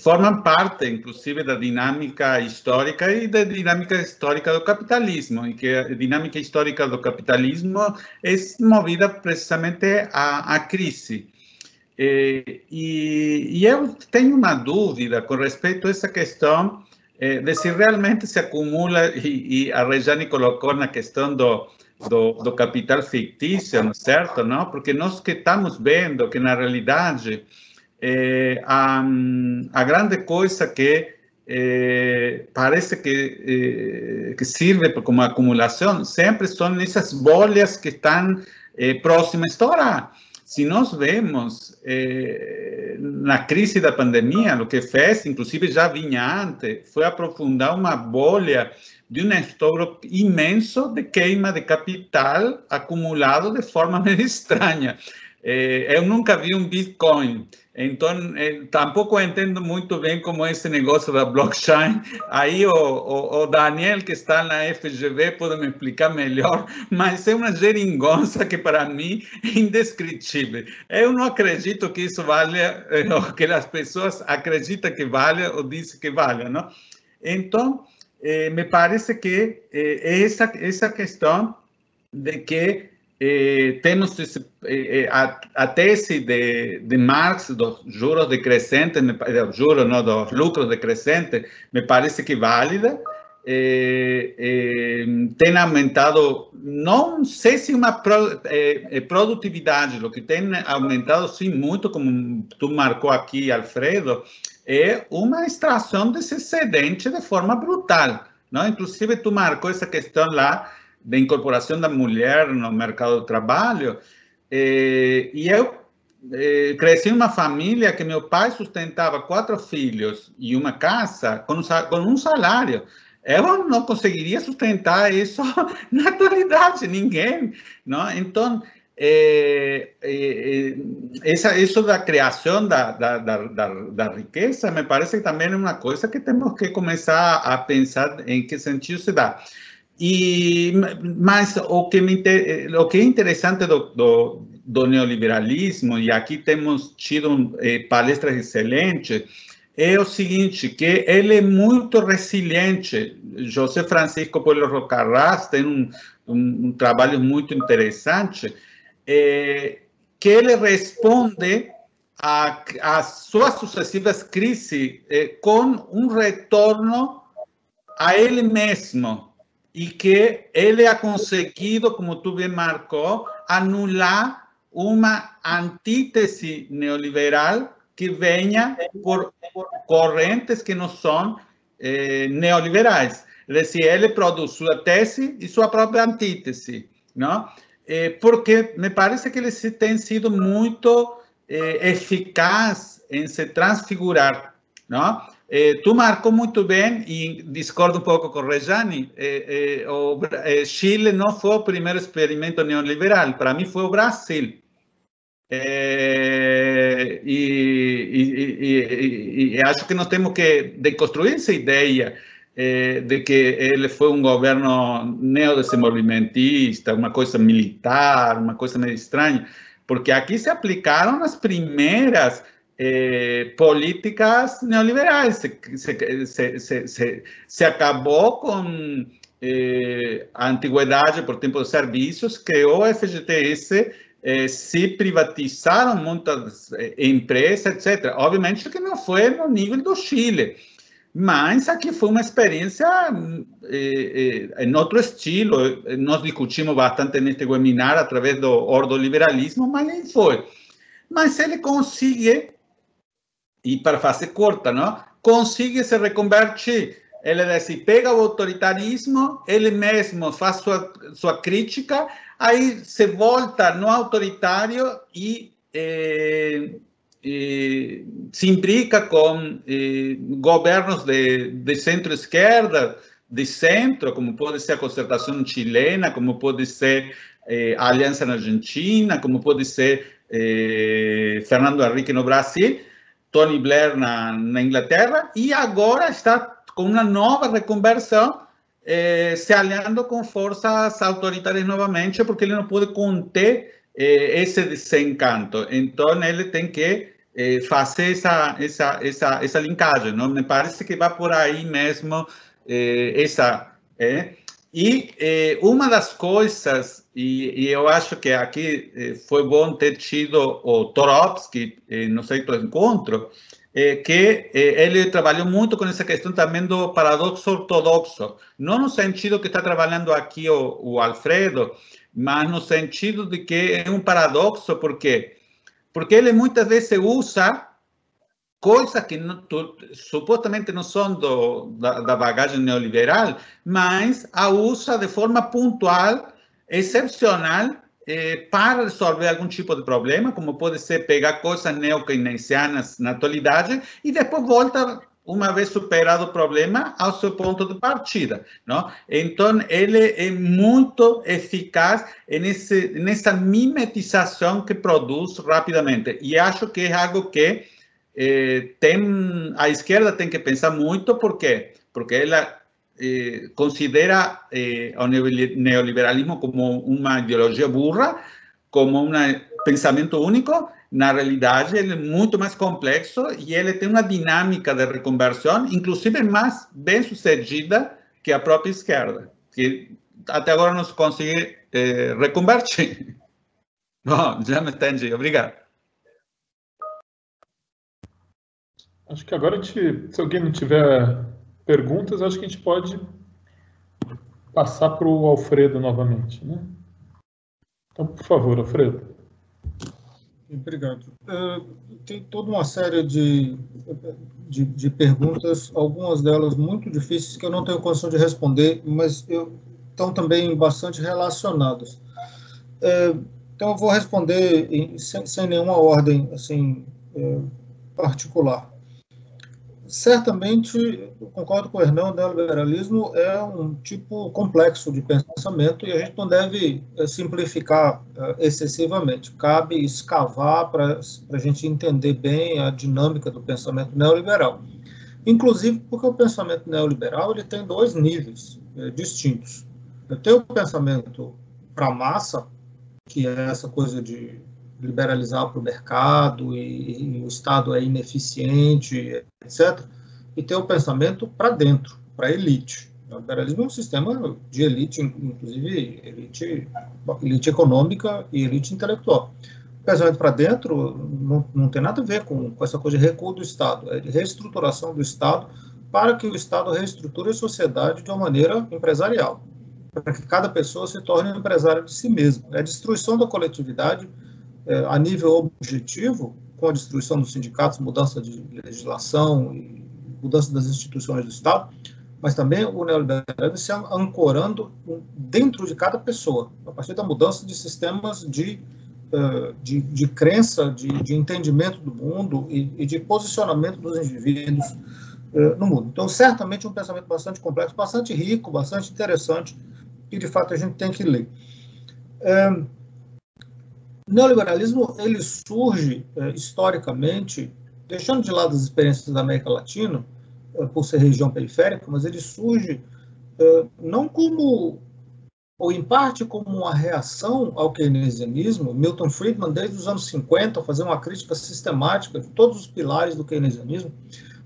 formam parte, inclusive, da dinâmica histórica e da dinâmica histórica do capitalismo, e que a dinâmica histórica do capitalismo é movida precisamente à crise. E eu tenho uma dúvida com respeito a essa questão de se realmente se acumula, e a Rejane colocou na questão do capital fictício, não é certo? Não? Porque nós que estamos vendo que, na realidade, a grande coisa que parece que sirve como acumulação sempre são essas bolhas que estão próximas a estourar. Se nós vemos na crise da pandemia, o que fez, inclusive já vinha antes, foi aprofundar uma bolha de um estouro imenso de queima de capital acumulado de forma meio estranha. Eu nunca vi um Bitcoin, então tampouco entendo muito bem como é esse negócio da blockchain. Aí o Daniel, que está na FGV, pode me explicar melhor, mas é uma geringonça que para mim é indescritível. Eu não acredito que isso valha, ou que as pessoas acreditam que valha ou dizem que valha, não? Então, me parece que essa questão de que temos a tese de Marx dos juros decrescentes, juros não, dos lucros decrescentes, me parece que válida. Tem aumentado, não sei se uma produtividade, o que tem aumentado sim muito, como tu marcou aqui, Alfredo, é uma extração desse excedente de forma brutal, não? Inclusive tu marcou essa questão lá de incorporação da mulher no mercado do trabalho, e eu cresci em uma família que meu pai sustentava 4 filhos e uma casa com um salário. Eu não conseguiria sustentar isso na atualidade, ninguém, não? Então, isso da criação da riqueza me parece que também é uma coisa que temos que começar a pensar em que sentido se dá. Mas o que é interessante do neoliberalismo, e aqui temos tido palestras excelentes, é o seguinte, que ele é muito resiliente. José Francisco Puello Rocarrás tem um trabalho muito interessante, que ele responde às suas sucessivas crises com um retorno a ele mesmo, e que ele ha conseguido, como tu bem marcou, anular uma antítese neoliberal que venha por correntes que não são neoliberais. Ele produz sua tese e sua própria antítese, não? Porque me parece que ele tem sido muito eficaz em se transfigurar, não? Tu marcou muito bem, e discordo um pouco com Rejane, o Chile não foi o primeiro experimento neoliberal, para mim foi o Brasil. E acho que nós temos que deconstruir essa ideia de que ele foi um governo neodesenvolvimentista, uma coisa militar, uma coisa meio estranha. porque aqui se aplicaram as primeiras políticas neoliberais. Se acabou com a antiguidade por tempo de serviços, criou a FGTS, se privatizaram muitas empresas, etc. Obviamente que não foi no nível do Chile, mas aqui foi uma experiência em outro estilo. Nós discutimos bastante neste webinar através do ordoliberalismo, mas nem foi. Mas ele consegue, e para fazer curta, não? Consegue se reconvertir. Ele pega o autoritarismo, ele mesmo faz sua crítica, aí se volta no autoritário e se implica com governos de centro-esquerda, de centro, como pode ser a concertação chilena, como pode ser a Aliança na Argentina, como pode ser Fernando Henrique no Brasil, Tony Blair na Inglaterra, e agora está com uma nova reconversão, se aliando com forças autoritárias novamente, porque ele não pode conter esse desencanto. Então, ele tem que fazer essa linkagem. Não me parece que vai por aí mesmo. E uma das coisas, e eu acho que aqui foi bom ter tido o Torovsky no seu encontro, que ele trabalhou muito com essa questão também do paradoxo ortodoxo, não no sentido que está trabalhando aqui o Alfredo, mas no sentido de que é um paradoxo, porque ele muitas vezes usa coisas que supostamente não são da bagagem neoliberal, mas a usa de forma pontual, excepcional, para resolver algum tipo de problema, como pode ser pegar coisas neo-keynesianas na atualidade e depois volta, uma vez superado o problema, ao seu ponto de partida, não? Então, ele é muito eficaz nessa mimetização que produz rapidamente. E acho que é algo que a esquerda tem que pensar muito, porque ela considera o neoliberalismo como uma ideologia burra, como um pensamento único. Na realidade, ele é muito mais complexo e ele tem uma dinâmica de reconversão, inclusive mais bem sucedida que a própria esquerda, que até agora não se consegue reconvertir. Bom, já me entendi. Obrigado. Acho que agora, se alguém não tiver perguntas, acho que a gente pode passar para o Alfredo novamente, né? Então, por favor, Alfredo. Obrigado. Tem toda uma série de perguntas, algumas delas muito difíceis, que eu não tenho condição de responder, mas estão também bastante relacionadas. Então, eu vou responder sem nenhuma ordem assim, particular. Certamente, eu concordo com o Hernan, o neoliberalismo é um tipo complexo de pensamento e a gente não deve simplificar excessivamente. Cabe escavar para a gente entender bem a dinâmica do pensamento neoliberal. Inclusive porque o pensamento neoliberal ele tem dois níveis distintos. Tem o pensamento para a massa, que é essa coisa de liberalizar para o mercado e o Estado é ineficiente, etc. E tem o pensamento para dentro, para a elite. O liberalismo é um sistema de elite, inclusive elite econômica e elite intelectual. O pensamento para dentro não tem nada a ver com essa coisa de recuo do Estado, é de reestruturação do Estado para que o Estado reestruture a sociedade de uma maneira empresarial, para que cada pessoa se torne um empresário de si mesmo. É a destruição da coletividade a nível objetivo, com a destruição dos sindicatos, mudança de legislação e mudança das instituições do Estado, mas também o neoliberalismo se ancorando dentro de cada pessoa, a partir da mudança de sistemas de crença, de entendimento do mundo e de posicionamento dos indivíduos no mundo. Então, certamente, um pensamento bastante complexo, bastante rico, bastante interessante, que, de fato, a gente tem que ler. O neoliberalismo ele surge historicamente, deixando de lado as experiências da América Latina, por ser região periférica, mas ele surge não como ou em parte como uma reação ao keynesianismo. Milton Friedman, desde os anos 50, fazia uma crítica sistemática de todos os pilares do keynesianismo,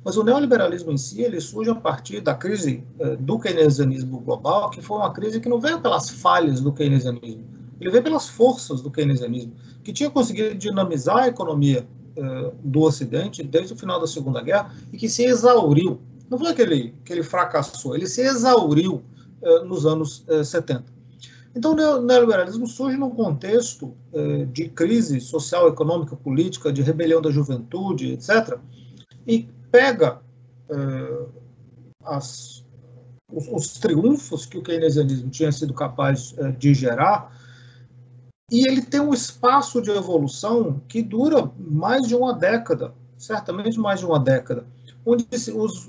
mas o neoliberalismo em si, ele surge a partir da crise do keynesianismo global, que foi uma crise que não veio pelas falhas do keynesianismo, ele veio pelas forças do keynesianismo, que tinha conseguido dinamizar a economia do Ocidente desde o final da Segunda Guerra e que se exauriu. Não foi que ele fracassou, ele se exauriu nos anos 70. Então, o neoliberalismo surge num contexto de crise social, econômica, política, de rebelião da juventude, etc., e pega os triunfos que o keynesianismo tinha sido capaz de gerar, e ele tem um espaço de evolução que dura mais de uma década, certamente mais de uma década, onde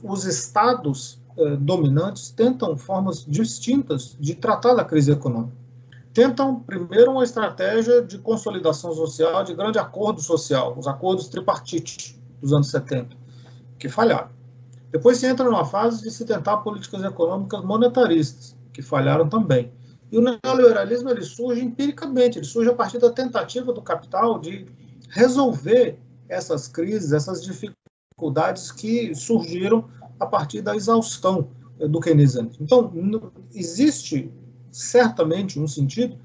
os estados dominantes tentam formas distintas de tratar da crise econômica. Tentam, primeiro, uma estratégia de consolidação social, de grande acordo social, os acordos tripartite dos anos 70, que falharam. Depois se entra numa fase de se tentar políticas econômicas monetaristas, que falharam também. E o neoliberalismo ele surge empiricamente, ele surge a partir da tentativa do capital de resolver essas crises, essas dificuldades que surgiram a partir da exaustão do keynesianismo. Então, existe certamente um sentido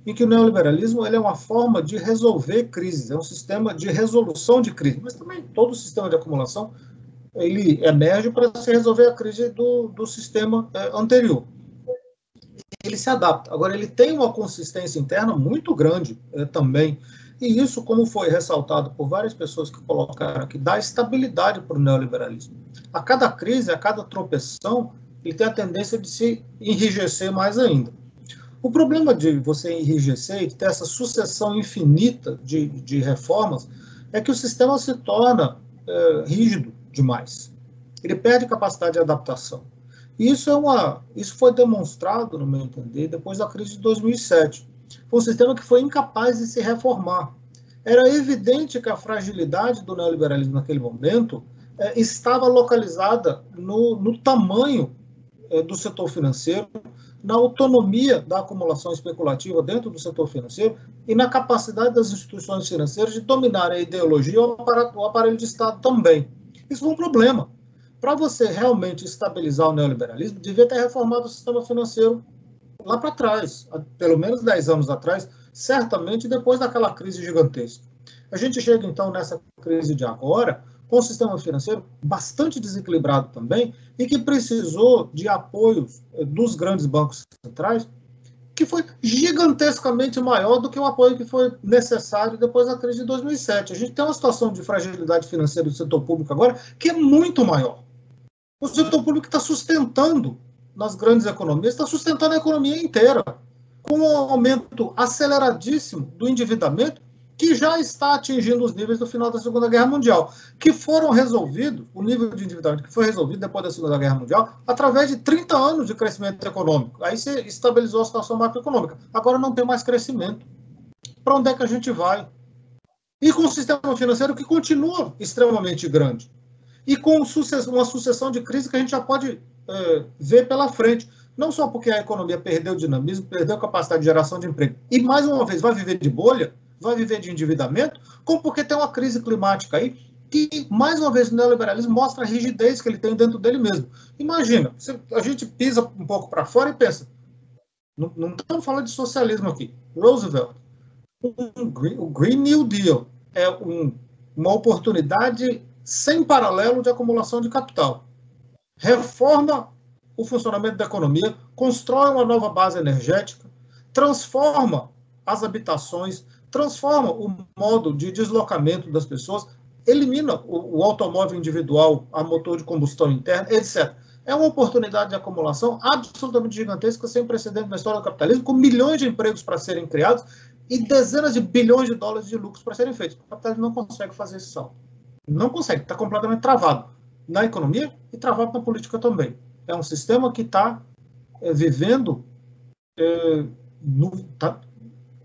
em que o neoliberalismo ele é uma forma de resolver crises, é um sistema de resolução de crise, mas também todo o sistema de acumulação ele emerge para se resolver a crise do sistema anterior. Ele se adapta. Agora, ele tem uma consistência interna muito grande também, e isso, como foi ressaltado por várias pessoas que colocaram aqui, dá estabilidade para o neoliberalismo. A cada crise, a cada tropeção, ele tem a tendência de se enrijecer mais ainda. O problema de você enrijecer e de ter essa sucessão infinita de reformas é que o sistema se torna rígido demais. Ele perde capacidade de adaptação. E isso foi demonstrado, no meu entender, depois da crise de 2007. Foi um sistema que foi incapaz de se reformar. Era evidente que a fragilidade do neoliberalismo naquele momento estava localizada no tamanho do setor financeiro, na autonomia da acumulação especulativa dentro do setor financeiro e na capacidade das instituições financeiras de dominar a ideologia e o aparelho de Estado também. Isso foi um problema. Para você realmente estabilizar o neoliberalismo, devia ter reformado o sistema financeiro lá para trás, pelo menos 10 anos atrás, certamente depois daquela crise gigantesca. A gente chega, então, nessa crise de agora, com um sistema financeiro bastante desequilibrado também e que precisou de apoios dos grandes bancos centrais, que foi gigantescamente maior do que o apoio que foi necessário depois da crise de 2007. A gente tem uma situação de fragilidade financeira do setor público agora que é muito maior. O setor público está sustentando, nas grandes economias, está sustentando a economia inteira, com um aumento aceleradíssimo do endividamento, que já está atingindo os níveis do final da Segunda Guerra Mundial, que foram resolvidos, o nível de endividamento que foi resolvido depois da Segunda Guerra Mundial, através de 30 anos de crescimento econômico. Aí se estabilizou a situação macroeconômica. Agora não tem mais crescimento. Para onde é que a gente vai? E com um sistema financeiro que continua extremamente grande. E com uma sucessão de crises que a gente já pode ver pela frente. Não só porque a economia perdeu dinamismo, perdeu capacidade de geração de emprego. E, mais uma vez, vai viver de bolha, vai viver de endividamento, como porque tem uma crise climática aí, que, mais uma vez, o neoliberalismo mostra a rigidez que ele tem dentro dele mesmo. Imagina, a gente pisa um pouco para fora e pensa, não estamos falando de socialismo aqui. Roosevelt, o Green New Deal é uma oportunidade sem paralelo de acumulação de capital. Reforma o funcionamento da economia, constrói uma nova base energética, transforma as habitações, transforma o modo de deslocamento das pessoas, elimina o automóvel individual a motor de combustão interna, etc. É uma oportunidade de acumulação absolutamente gigantesca, sem precedente na história do capitalismo, com milhões de empregos para serem criados e dezenas de bilhões de dólares de lucros para serem feitos. O capitalismo não consegue fazer esse salto. Não consegue, está completamente travado na economia e travado na política também. É um sistema que está vivendo,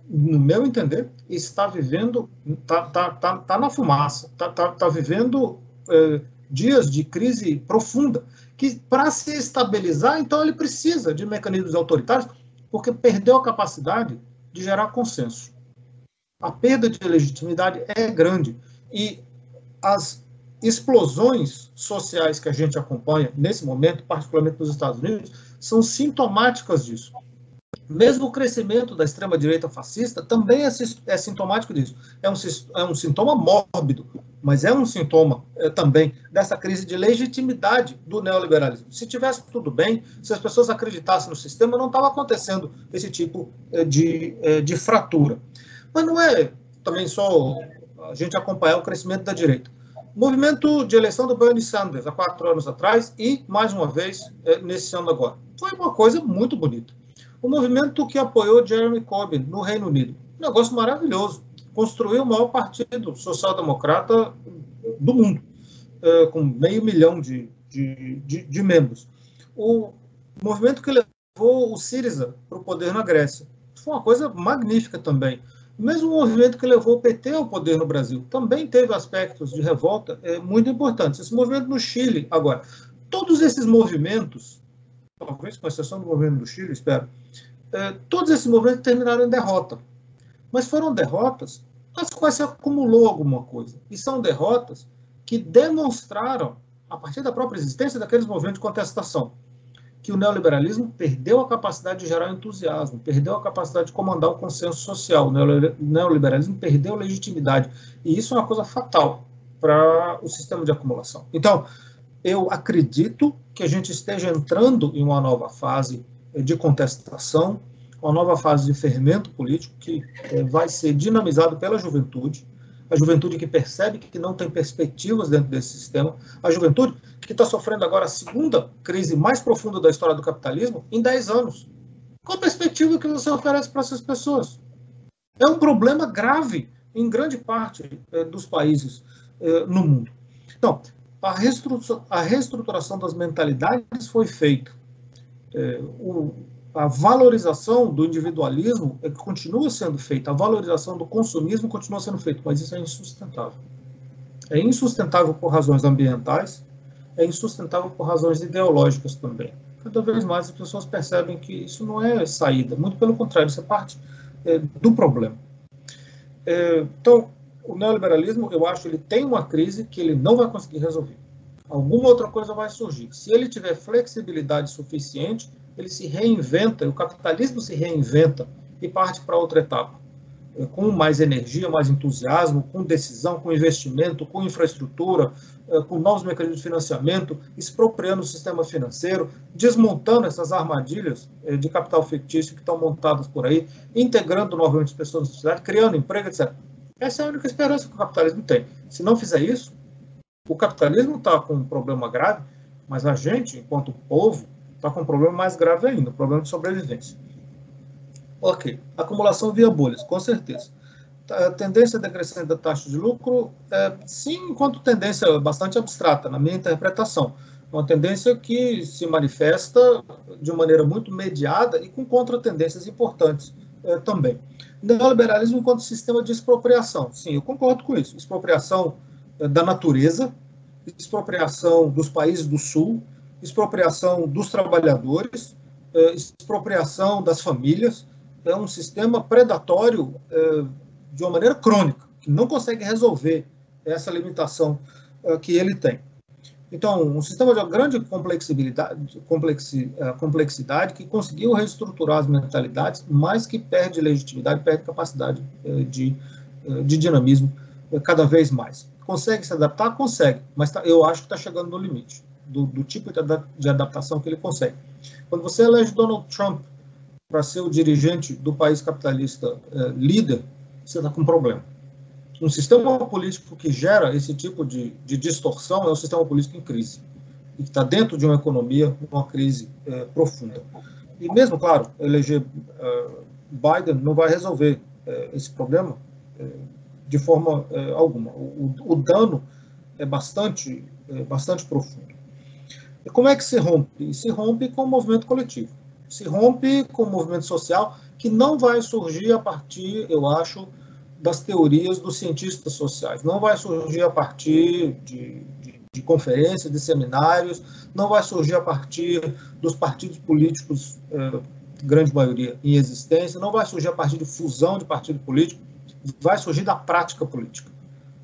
no meu entender, está vivendo, está na fumaça, está vivendo dias de crise profunda, que para se estabilizar, então ele precisa de mecanismos autoritários porque perdeu a capacidade de gerar consenso. A perda de legitimidade é grande e as explosões sociais que a gente acompanha nesse momento, particularmente nos Estados Unidos, são sintomáticas disso. Mesmo o crescimento da extrema-direita fascista também é sintomático disso. É um sintoma mórbido, mas é um sintoma também dessa crise de legitimidade do neoliberalismo. Se tivesse tudo bem, se as pessoas acreditassem no sistema, não estava acontecendo esse tipo de fratura. Mas não é também só a gente acompanhar o crescimento da direita. O movimento de eleição do Bernie Sanders, há 4 anos atrás, e, mais uma vez, nesse ano agora, foi uma coisa muito bonita. O movimento que apoiou Jeremy Corbyn no Reino Unido, um negócio maravilhoso, construiu o maior partido social-democrata do mundo, com 500 mil de membros. O movimento que levou o Syriza para o poder na Grécia, foi uma coisa magnífica também. O mesmo movimento que levou o PT ao poder no Brasil também teve aspectos de revolta muito importantes. Esse movimento no Chile, agora, todos esses movimentos, talvez com exceção do movimento do Chile, espero, todos esses movimentos terminaram em derrota. Mas foram derrotas nas quais se acumulou alguma coisa. E são derrotas que demonstraram, a partir da própria existência daqueles movimentos de contestação, que o neoliberalismo perdeu a capacidade de gerar entusiasmo, perdeu a capacidade de comandar o consenso social. O neoliberalismo perdeu legitimidade. E isso é uma coisa fatal para o sistema de acumulação. Então, eu acredito que a gente esteja entrando em uma nova fase de contestação, uma nova fase de fermento político que vai ser dinamizado pela juventude, a juventude que percebe que não tem perspectivas dentro desse sistema, a juventude que está sofrendo agora a segunda crise mais profunda da história do capitalismo em 10 anos. Qual a perspectiva que você oferece para essas pessoas? É um problema grave em grande parte dos países no mundo. Então, a reestruturação das mentalidades foi feita. A valorização do individualismo continua sendo feita, a valorização do consumismo continua sendo feita, mas isso é insustentável. É insustentável por razões ambientais, é insustentável por razões ideológicas também. Cada vez mais as pessoas percebem que isso não é saída, muito pelo contrário, isso é parte do problema. Então, o neoliberalismo, eu acho, ele tem uma crise que ele não vai conseguir resolver. Alguma outra coisa vai surgir. Se ele tiver flexibilidade suficiente, ele se reinventa, o capitalismo se reinventa e parte para outra etapa, com mais energia, mais entusiasmo, com decisão, com investimento, com infraestrutura, com novos mecanismos de financiamento, expropriando o sistema financeiro, desmontando essas armadilhas de capital fictício que estão montadas por aí, integrando novamente as pessoas na sociedade, criando emprego, etc. Essa é a única esperança que o capitalismo tem. Se não fizer isso, o capitalismo está com um problema grave, mas a gente, enquanto povo, está com um problema mais grave ainda, um problema de sobrevivência. Ok, acumulação via bolhas, com certeza. A tendência decrescente da taxa de lucro, sim, enquanto tendência bastante abstrata, na minha interpretação. Uma tendência que se manifesta de maneira muito mediada e com contratendências importantes também. Neoliberalismo enquanto sistema de expropriação. Sim, eu concordo com isso. Expropriação da natureza, expropriação dos países do Sul, expropriação dos trabalhadores, expropriação das famílias. É um sistema predatório de uma maneira crônica, que não consegue resolver essa limitação que ele tem. Então, um sistema de grande complexidade que conseguiu reestruturar as mentalidades, mas que perde legitimidade, perde capacidade de dinamismo cada vez mais. Consegue se adaptar? Consegue, mas eu acho que está chegando no limite do tipo de adaptação que ele consegue. Quando você elege Donald Trump para ser o dirigente do país capitalista líder, você está com um problema. Um sistema político que gera esse tipo de distorção é um sistema político em crise, e que está dentro de uma economia, uma crise profunda. E mesmo, claro, eleger Biden não vai resolver esse problema de forma alguma. O dano é bastante profundo. E como é que se rompe? Se rompe com o movimento coletivo. Se rompe com o movimento social, que não vai surgir a partir, eu acho, das teorias dos cientistas sociais. Não vai surgir a partir de conferências, de seminários, não vai surgir a partir dos partidos políticos grande maioria em existência, não vai surgir a partir de fusão de partido político, vai surgir da prática política,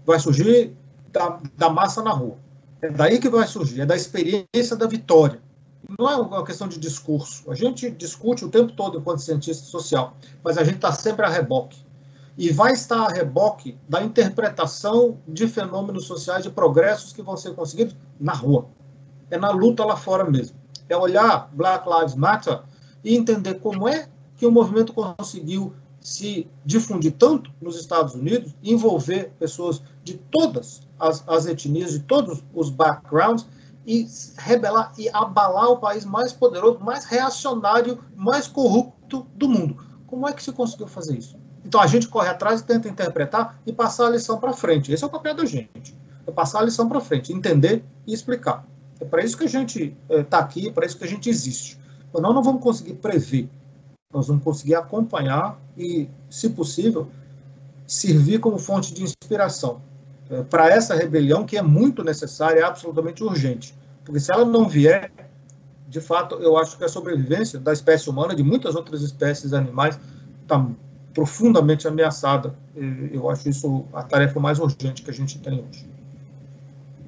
vai surgir da massa na rua. É daí que vai surgir, é da experiência da vitória. Não é uma questão de discurso. A gente discute o tempo todo enquanto cientista social, mas a gente está sempre a reboque. E vai estar a reboque da interpretação de fenômenos sociais, de progressos que vão ser conseguidos na rua. É na luta lá fora mesmo. É olhar Black Lives Matter e entender como é que o movimento conseguiu se difundir tanto nos Estados Unidos, envolver pessoas de todas as etnias, de todos os backgrounds, e rebelar e abalar o país mais poderoso, mais reacionário, mais corrupto do mundo. Como é que se conseguiu fazer isso? Então a gente corre atrás e tenta interpretar e passar a lição para frente. Esse é o papel da gente. É passar a lição para frente, entender e explicar. É para isso que a gente está aqui, é para isso que a gente existe. Nós não vamos conseguir prever, nós vamos conseguir acompanhar e, se possível, servir como fonte de inspiração para essa rebelião que é muito necessária, é absolutamente urgente. Porque se ela não vier, de fato, eu acho que a sobrevivência da espécie humana, de muitas outras espécies animais, está profundamente ameaçada. Eu acho isso a tarefa mais urgente que a gente tem hoje.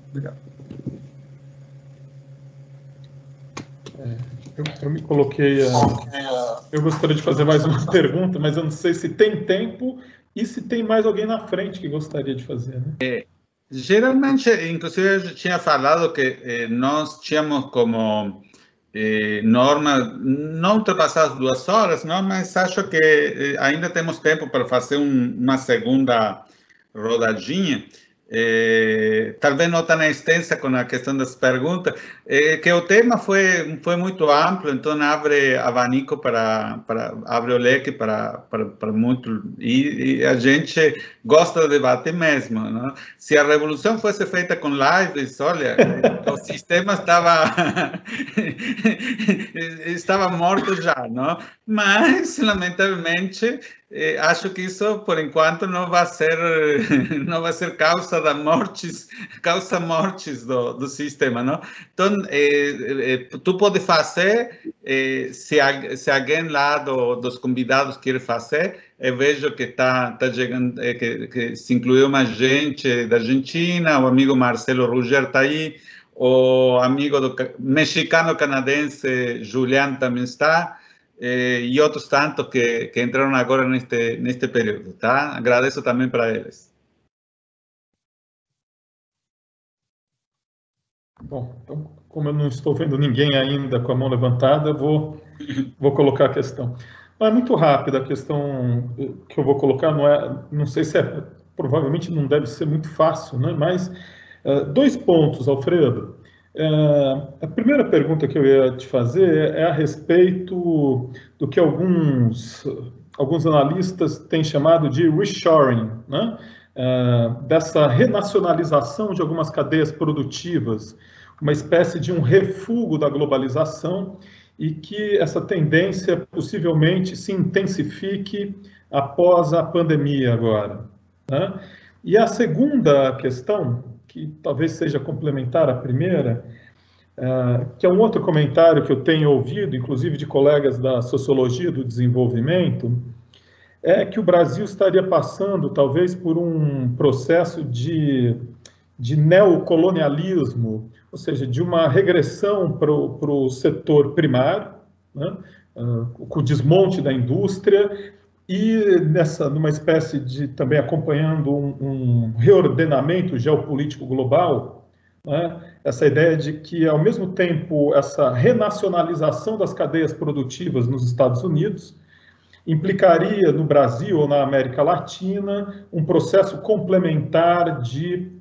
Obrigado. Eu me coloquei... Eu gostaria de fazer mais uma pergunta, mas eu não sei se tem tempo e se tem mais alguém na frente que gostaria de fazer, né? Geralmente, inclusive, eu já tinha falado que nós tínhamos como norma não ultrapassar as 2 horas, não, mas acho que ainda temos tempo para fazer uma segunda rodadinha. Talvez não tão extensa com a questão das perguntas, que o tema foi muito amplo, então abre abanico abre o leque para muito, e a gente gosta de debate mesmo, não? Se a revolução fosse feita com lives, olha, o sistema estava morto já, não? Mas, lamentavelmente, acho que isso, por enquanto, não vai ser causa mortes do sistema, não? Então, tu pode fazer, se alguém lá dos convidados quer fazer, eu vejo que está chegando, que se incluiu mais gente da Argentina, o amigo Marcelo Ruger está aí, o amigo mexicano-canadense Julián também está, e outros tantos que entraram agora neste período, tá? Agradeço também para eles. Bom, então, como eu não estou vendo ninguém ainda com a mão levantada, eu vou colocar a questão. Mas é muito rápida a questão que eu vou colocar, não sei se provavelmente não deve ser muito fácil, né? Mas 2 pontos, Alfredo. A primeira pergunta que eu ia te fazer é a respeito do que alguns analistas têm chamado de reshoring, né? Dessa renacionalização de algumas cadeias produtivas, uma espécie de um refúgio da globalização, e que essa tendência possivelmente se intensifique após a pandemia agora, né? E a segunda questão, que talvez seja complementar à primeira, que é um outro comentário que eu tenho ouvido, inclusive de colegas da sociologia do desenvolvimento, é que o Brasil estaria passando, talvez, por um processo de neocolonialismo, ou seja, de uma regressão para o setor primário, né, com o desmonte da indústria, e numa espécie de, também acompanhando um reordenamento geopolítico global, né, essa ideia de que, ao mesmo tempo, essa renacionalização das cadeias produtivas nos Estados Unidos implicaria no Brasil ou na América Latina um processo complementar de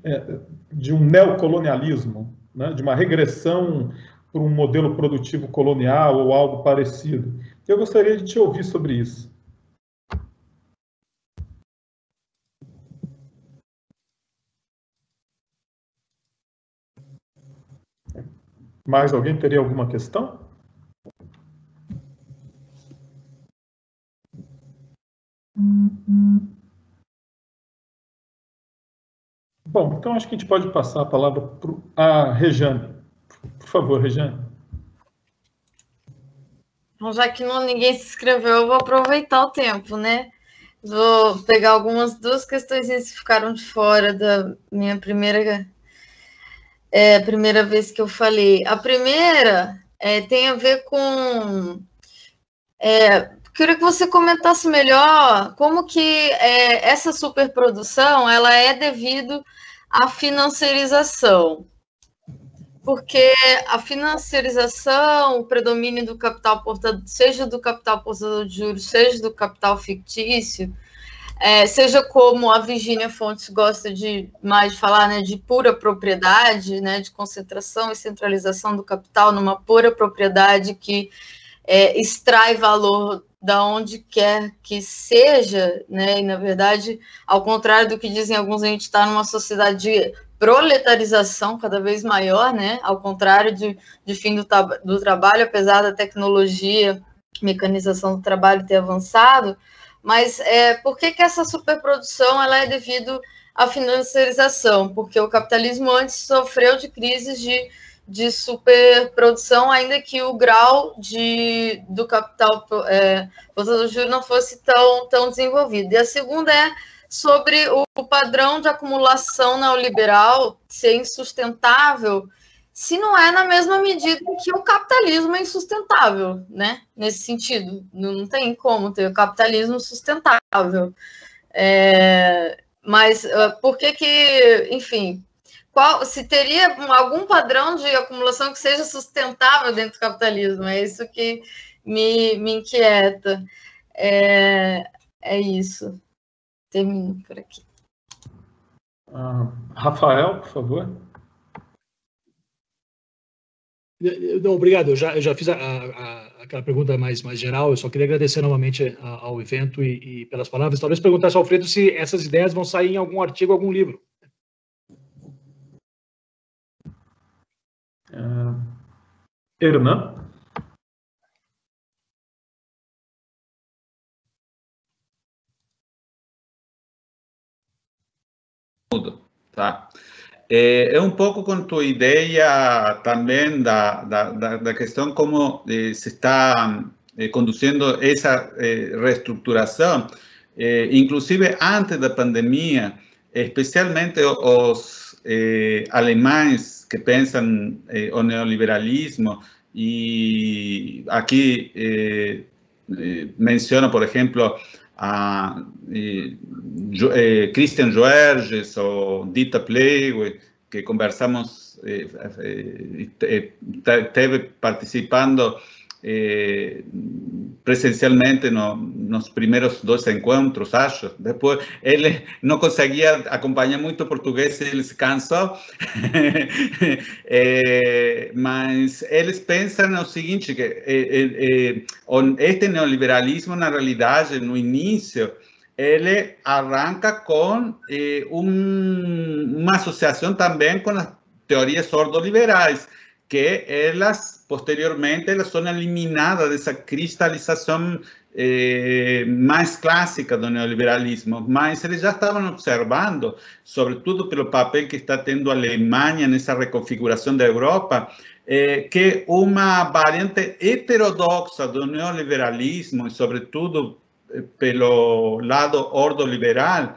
um neocolonialismo, né, de uma regressão para um modelo produtivo colonial ou algo parecido. Eu gostaria de te ouvir sobre isso. Mais alguém teria alguma questão? Bom, então acho que a gente pode passar a palavra para a Rejane. Por favor, Rejane. Então, já que ninguém se inscreveu, eu vou aproveitar o tempo, né? Vou pegar duas questões que ficaram de fora da minha primeira vez que eu falei. A primeira tem a ver com... queria que você comentasse melhor como que essa superprodução ela é devido à financiarização. Porque a financiarização, o predomínio do capital portador, seja do capital portador de juros, seja do capital fictício, seja como a Virginia Fontes gosta mais de falar, né, de pura propriedade, né, de concentração e centralização do capital numa pura propriedade que extrai valor da onde quer que seja, né, e na verdade, ao contrário do que dizem alguns, a gente está numa sociedade de proletarização cada vez maior, né, ao contrário de fim do trabalho, apesar da tecnologia, mecanização do trabalho ter avançado, mas por que essa superprodução ela é devido à financiarização? Porque o capitalismo antes sofreu de crises de superprodução, ainda que o grau do capital portador de juros não fosse tão desenvolvido. E a segunda é sobre o padrão de acumulação neoliberal ser insustentável, se não é na mesma medida que o capitalismo é insustentável, né? Nesse sentido, não tem como ter o capitalismo sustentável. Mas por que, enfim, se teria algum padrão de acumulação que seja sustentável dentro do capitalismo? É isso que me inquieta. É isso. Termino por aqui. Rafael, por favor. Não, obrigado. Eu já fiz aquela pergunta mais geral. Eu só queria agradecer novamente ao evento e pelas palavras. Talvez perguntasse ao Alfredo se essas ideias vão sair em algum artigo, algum livro. Hernan? Tá. É um pouco com tua ideia também da questão como se está conduzindo essa reestruturação, inclusive antes da pandemia, especialmente os alemães que pensam o neoliberalismo, e aqui menciono, por exemplo, a Christian Joerges ou Dita Pleiwe, que conversamos, esteve participando presencialmente nos primeiros 2 encontros, acho. Depois, ele não conseguia acompanhar muito português, ele se cansou. Mas eles pensam o seguinte, que este neoliberalismo, na realidade, no início, ele arranca com uma associação também com as teorias ordoliberais, que elas, posteriormente, elas são eliminadas dessa cristalização mais clássica do neoliberalismo, mas eles já estavam observando, sobretudo pelo papel que está tendo a Alemanha nessa reconfiguração da Europa, que uma variante heterodoxa do neoliberalismo, e sobretudo pelo lado ordoliberal,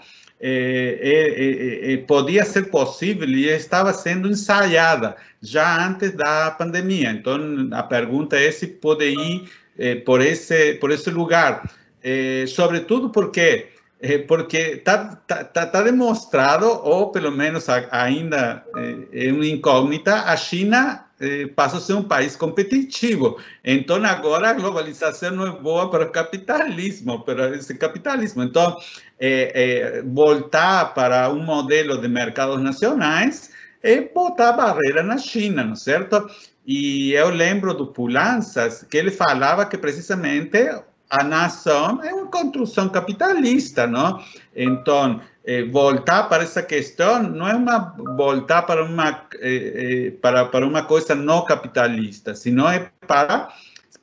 podia ser possível e estava sendo ensaiada já antes da pandemia. Então, a pergunta é se pode ir por esse lugar. Sobretudo porque está demonstrado, ou pelo menos ainda é uma incógnita, a China passa a ser um país competitivo. Então, agora a globalização não é boa para o capitalismo, para esse capitalismo. Então, voltar para um modelo de mercados nacionais é botar barreira na China, não é certo? E eu lembro do Pulanças, que ele falava que precisamente a nação é uma construção capitalista, não? Então, voltar para essa questão não é voltar para uma coisa não capitalista, senão é para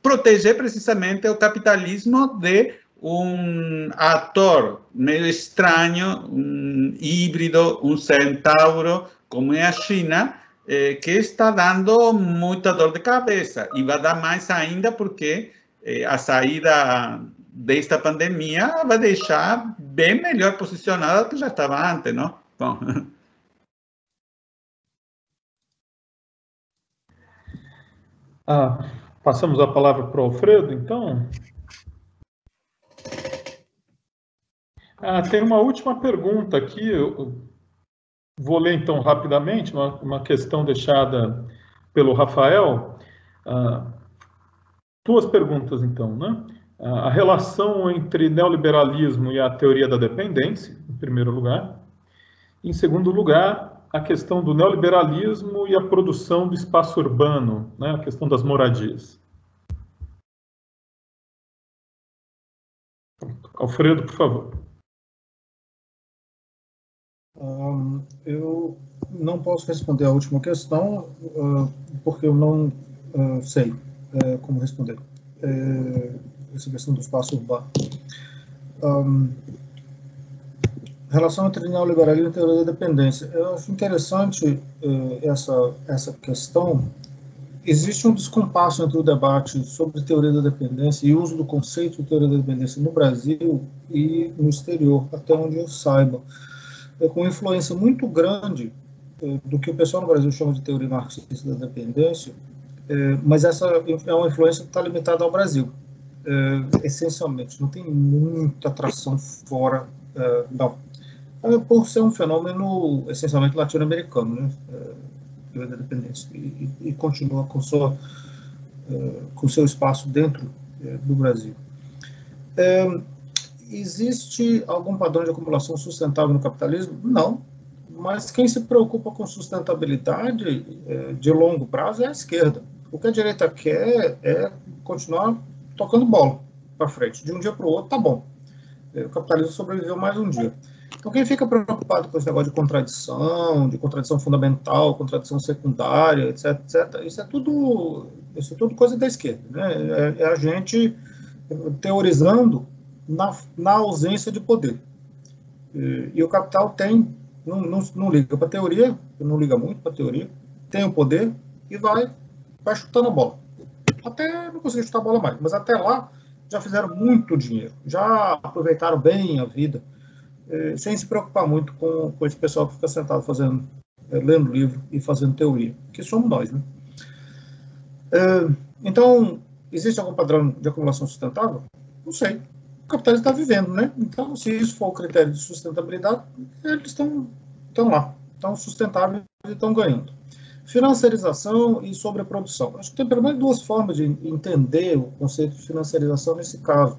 proteger precisamente o capitalismo de um ator meio estranho, um híbrido, um centauro, como é a China, que está dando muita dor de cabeça. E vai dar mais ainda porque a saída desta pandemia vai deixar bem melhor posicionada do que já estava antes, não? Bom. Passamos a palavra para o Alfredo, então. Tem uma última pergunta aqui, eu vou ler então rapidamente, uma questão deixada pelo Rafael. Duas perguntas então, né? A relação entre neoliberalismo e a teoria da dependência, em primeiro lugar. Em segundo lugar, a questão do neoliberalismo e a produção do espaço urbano, né? A questão das moradias. Alfredo, por favor. Eu não posso responder a última questão, porque eu não sei como responder essa questão do espaço urbano. Relação entre neoliberalismo e teoria da dependência. Eu acho interessante essa questão. Existe um descompasso entre o debate sobre teoria da dependência e o uso do conceito de teoria da dependência no Brasil e no exterior, até onde eu saiba. Com influência muito grande do que o pessoal no Brasil chama de teoria marxista da dependência, mas essa é uma influência que está limitada ao Brasil, essencialmente. Não tem muita atração fora, não. Por ser um fenômeno essencialmente latino-americano, né? Teoria da dependência, e continua com seu espaço dentro do Brasil. Existe algum padrão de acumulação sustentável no capitalismo? Não, mas quem se preocupa com sustentabilidade de longo prazo é a esquerda. O que a direita quer é continuar tocando bola para frente. De um dia para o outro, tá bom. O capitalismo sobreviveu mais um dia. Então, quem fica preocupado com esse negócio de contradição fundamental, contradição secundária, etc., isso é tudo coisa da esquerda, né? É a gente teorizando na ausência de poder. E o capital não liga para a teoria, não liga muito para a teoria, tem o poder e vai chutando a bola. Até não conseguir chutar a bola mais, mas até lá já fizeram muito dinheiro, já aproveitaram bem a vida, sem se preocupar muito com esse pessoal que fica sentado lendo livro e fazendo teoria, que somos nós, né? Então, existe algum padrão de acumulação sustentável? Não sei. O capitalismo está vivendo, né? Então, se isso for o critério de sustentabilidade, eles estão lá, estão sustentáveis e estão ganhando. Financiarização e sobreprodução. Acho que tem pelo menos duas formas de entender o conceito de financiarização nesse caso.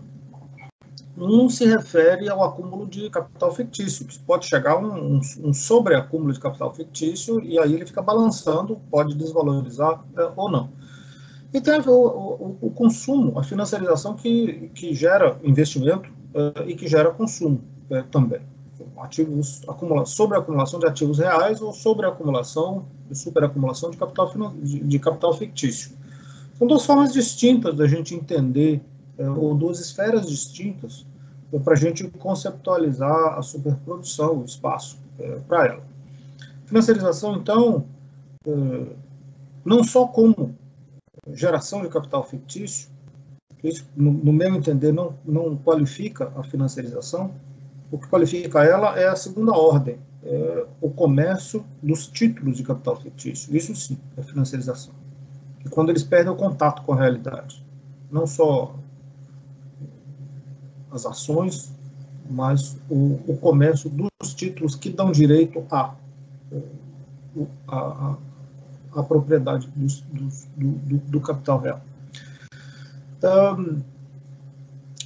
Um se refere ao acúmulo de capital fictício, que pode chegar a um sobreacúmulo de capital fictício, e aí ele fica balançando, pode desvalorizar ou não. E tem o consumo, a financiarização que gera investimento e que gera consumo também. Sobreacumulação de ativos reais ou superacumulação de capital fictício. São duas formas distintas da gente entender, ou duas esferas distintas, para a gente conceptualizar a superprodução, o espaço para ela. Financiarização, então, não só como geração de capital fictício, isso, no meu entender, não qualifica a financiarização. O que qualifica ela é a segunda ordem, o comércio dos títulos de capital fictício. Isso sim é financiarização. E quando eles perdem o contato com a realidade, não só as ações, mas o comércio dos títulos que dão direito à propriedade do capital real.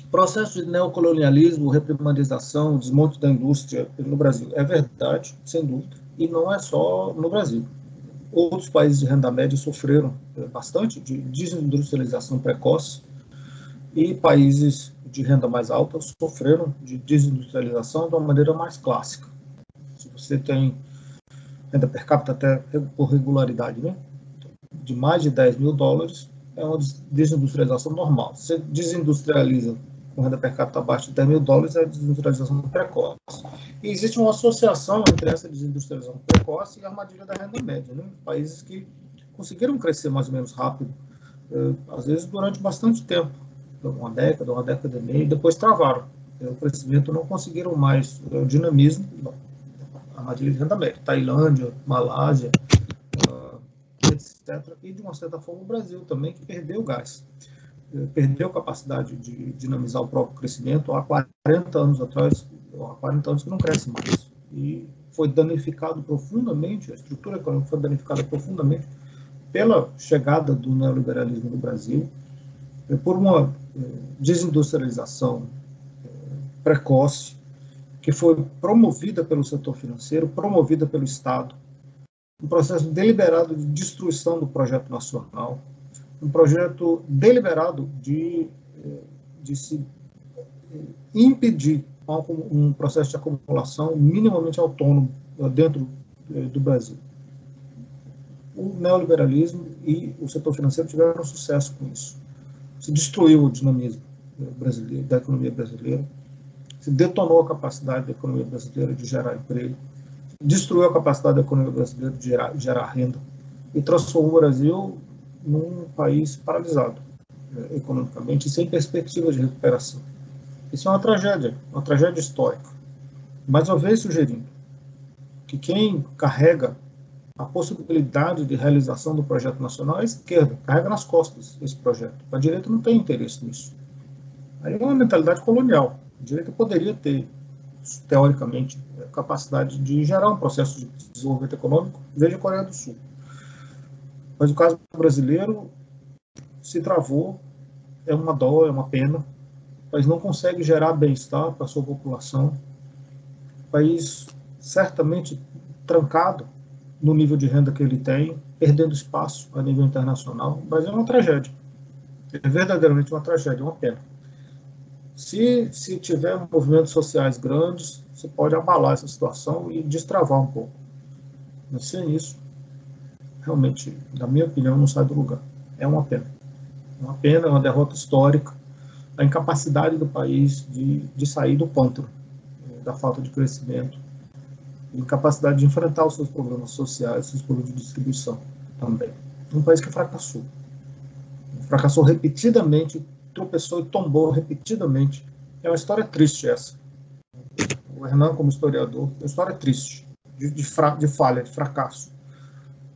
Processo de neocolonialismo, reprimarização, desmonte da indústria no Brasil. É verdade, sem dúvida, e não é só no Brasil. Outros países de renda média sofreram bastante de desindustrialização precoce, e países de renda mais alta sofreram de desindustrialização de uma maneira mais clássica. Se você tem renda per capita até por regularidade, né, de mais de 10 mil dólares, é uma desindustrialização normal. Se você desindustrializa com renda per capita abaixo de 10 mil dólares, é desindustrialização precoce. E existe uma associação entre essa desindustrialização precoce e a armadilha da renda média, né? Países que conseguiram crescer mais ou menos rápido, às vezes durante bastante tempo, uma década e meia, e depois travaram. O crescimento não conseguiram mais, o dinamismo, a armadilha de renda média, Tailândia, Malásia, etc. E, de uma certa forma, o Brasil também, que perdeu gás. Perdeu capacidade de dinamizar o próprio crescimento há 40 anos atrás, há 40 anos que não cresce mais. E foi danificado profundamente, a estrutura econômica foi danificada profundamente pela chegada do neoliberalismo no Brasil, por uma desindustrialização precoce, que foi promovida pelo setor financeiro, promovida pelo Estado, um processo deliberado de destruição do projeto nacional, um projeto deliberado de se impedir um processo de acumulação minimamente autônomo dentro do Brasil. O neoliberalismo e o setor financeiro tiveram sucesso com isso. Se destruiu o dinamismo brasileiro, da economia brasileira, se detonou a capacidade da economia brasileira de gerar emprego, destruiu a capacidade da economia brasileira de gerar renda e transformou o Brasil num país paralisado economicamente e sem perspectiva de recuperação. Isso é uma tragédia histórica. Mais uma vez sugerindo que quem carrega a possibilidade de realização do projeto nacional é a esquerda, carrega nas costas esse projeto. A direita não tem interesse nisso. Aí é uma mentalidade colonial. A direita poderia ter, teoricamente, a capacidade de gerar um processo de desenvolvimento econômico, veja a Coreia do Sul. Mas o caso brasileiro se travou, é uma dó, é uma pena. O país não consegue gerar bem-estar para a sua população. O país certamente trancado no nível de renda que ele tem, perdendo espaço a nível internacional. O Brasil é uma tragédia. É verdadeiramente uma tragédia, uma pena. Se tiver movimentos sociais grandes, você pode abalar essa situação e destravar um pouco. Mas sem isso, realmente, na minha opinião, não sai do lugar. É uma pena. Uma pena, é uma derrota histórica, a incapacidade do país de sair do pântano, da falta de crescimento, incapacidade de enfrentar os seus problemas sociais, os seus problemas de distribuição também. Um país que fracassou. Fracassou repetidamente, tropeçou e tombou repetidamente. É uma história triste essa. O Hernan, como historiador, é uma história triste, de falha, de fracasso.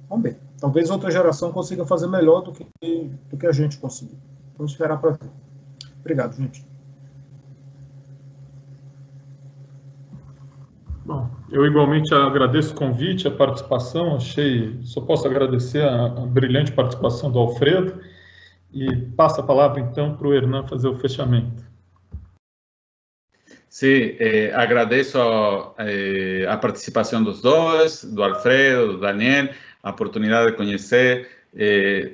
Vamos ver. Talvez outra geração consiga fazer melhor do que a gente conseguiu. Vamos esperar para ver. Obrigado, gente. Bom, eu igualmente agradeço o convite, a participação. Só posso agradecer a brilhante participação do Alfredo e passo a palavra então para o Hernan fazer o fechamento. Sim, agradeço a participação dos dois, do Alfredo, do Daniel, a oportunidade de conhecer,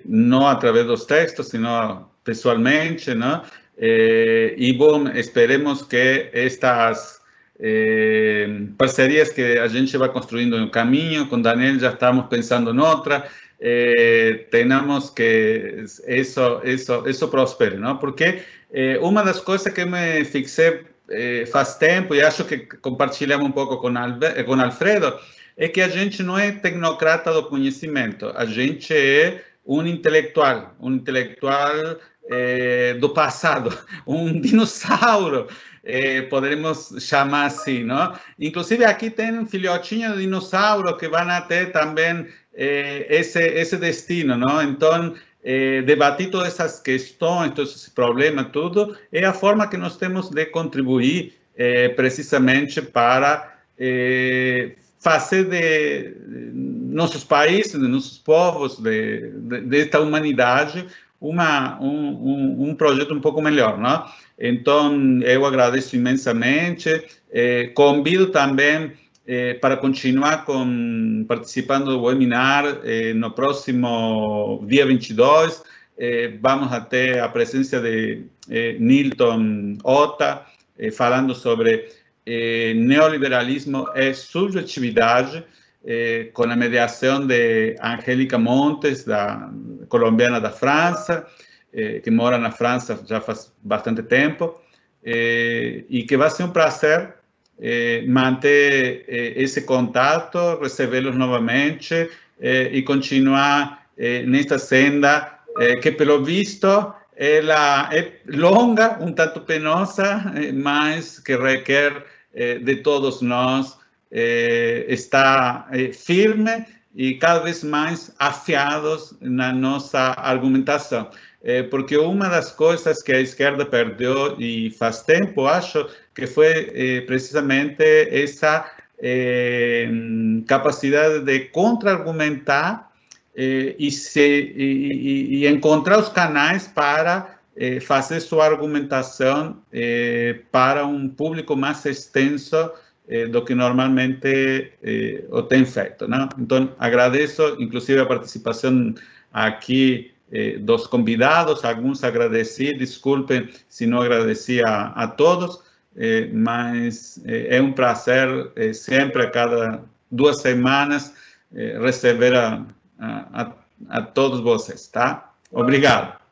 não através dos textos, sino pessoalmente, né? E, bom, esperemos que estas parcerias que a gente vai construindo no caminho, com Daniel já estamos pensando em outra, tenhamos que isso prospere, não? Porque uma das coisas que me fixei faz tempo, e acho que compartilhamos um pouco com Alfredo, é que a gente não é tecnocrata do conhecimento, a gente é um intelectual do passado, um dinossauro, poderemos chamar assim, não? Inclusive aqui tem um filhotinho de dinossauro que vão ter também esse destino, não? Então, debater todas essas questões, todos esses problemas, tudo, é a forma que nós temos de contribuir precisamente para fazer de nossos países, de nossos povos, desta humanidade, um projeto um pouco melhor, não? Então, eu agradeço imensamente, convido também para continuar participando do webinar no próximo dia 22, vamos a ter a presença de Nilton Ota, falando sobre neoliberalismo e subjetividade, com a mediação de Angélica Montes, colombiana da França, que mora na França já faz bastante tempo, e que vai ser um prazer manter esse contato, recebê-los novamente e continuar nesta senda que, pelo visto, ela é longa, um tanto penosa, mas que requer de todos nós estar firme e cada vez mais afiados na nossa argumentação. Porque uma das coisas que a esquerda perdeu e faz tempo, acho, que foi precisamente essa capacidade de contra-argumentar e encontrar os canais para fazer sua argumentação para um público mais extenso do que normalmente o tem feito, né? Então, agradeço, inclusive, a participação aqui dos convidados, alguns agradeci, desculpem se não agradeci a todos, mas é um prazer sempre, a cada 2 semanas, receber a todos vocês, tá? Obrigado.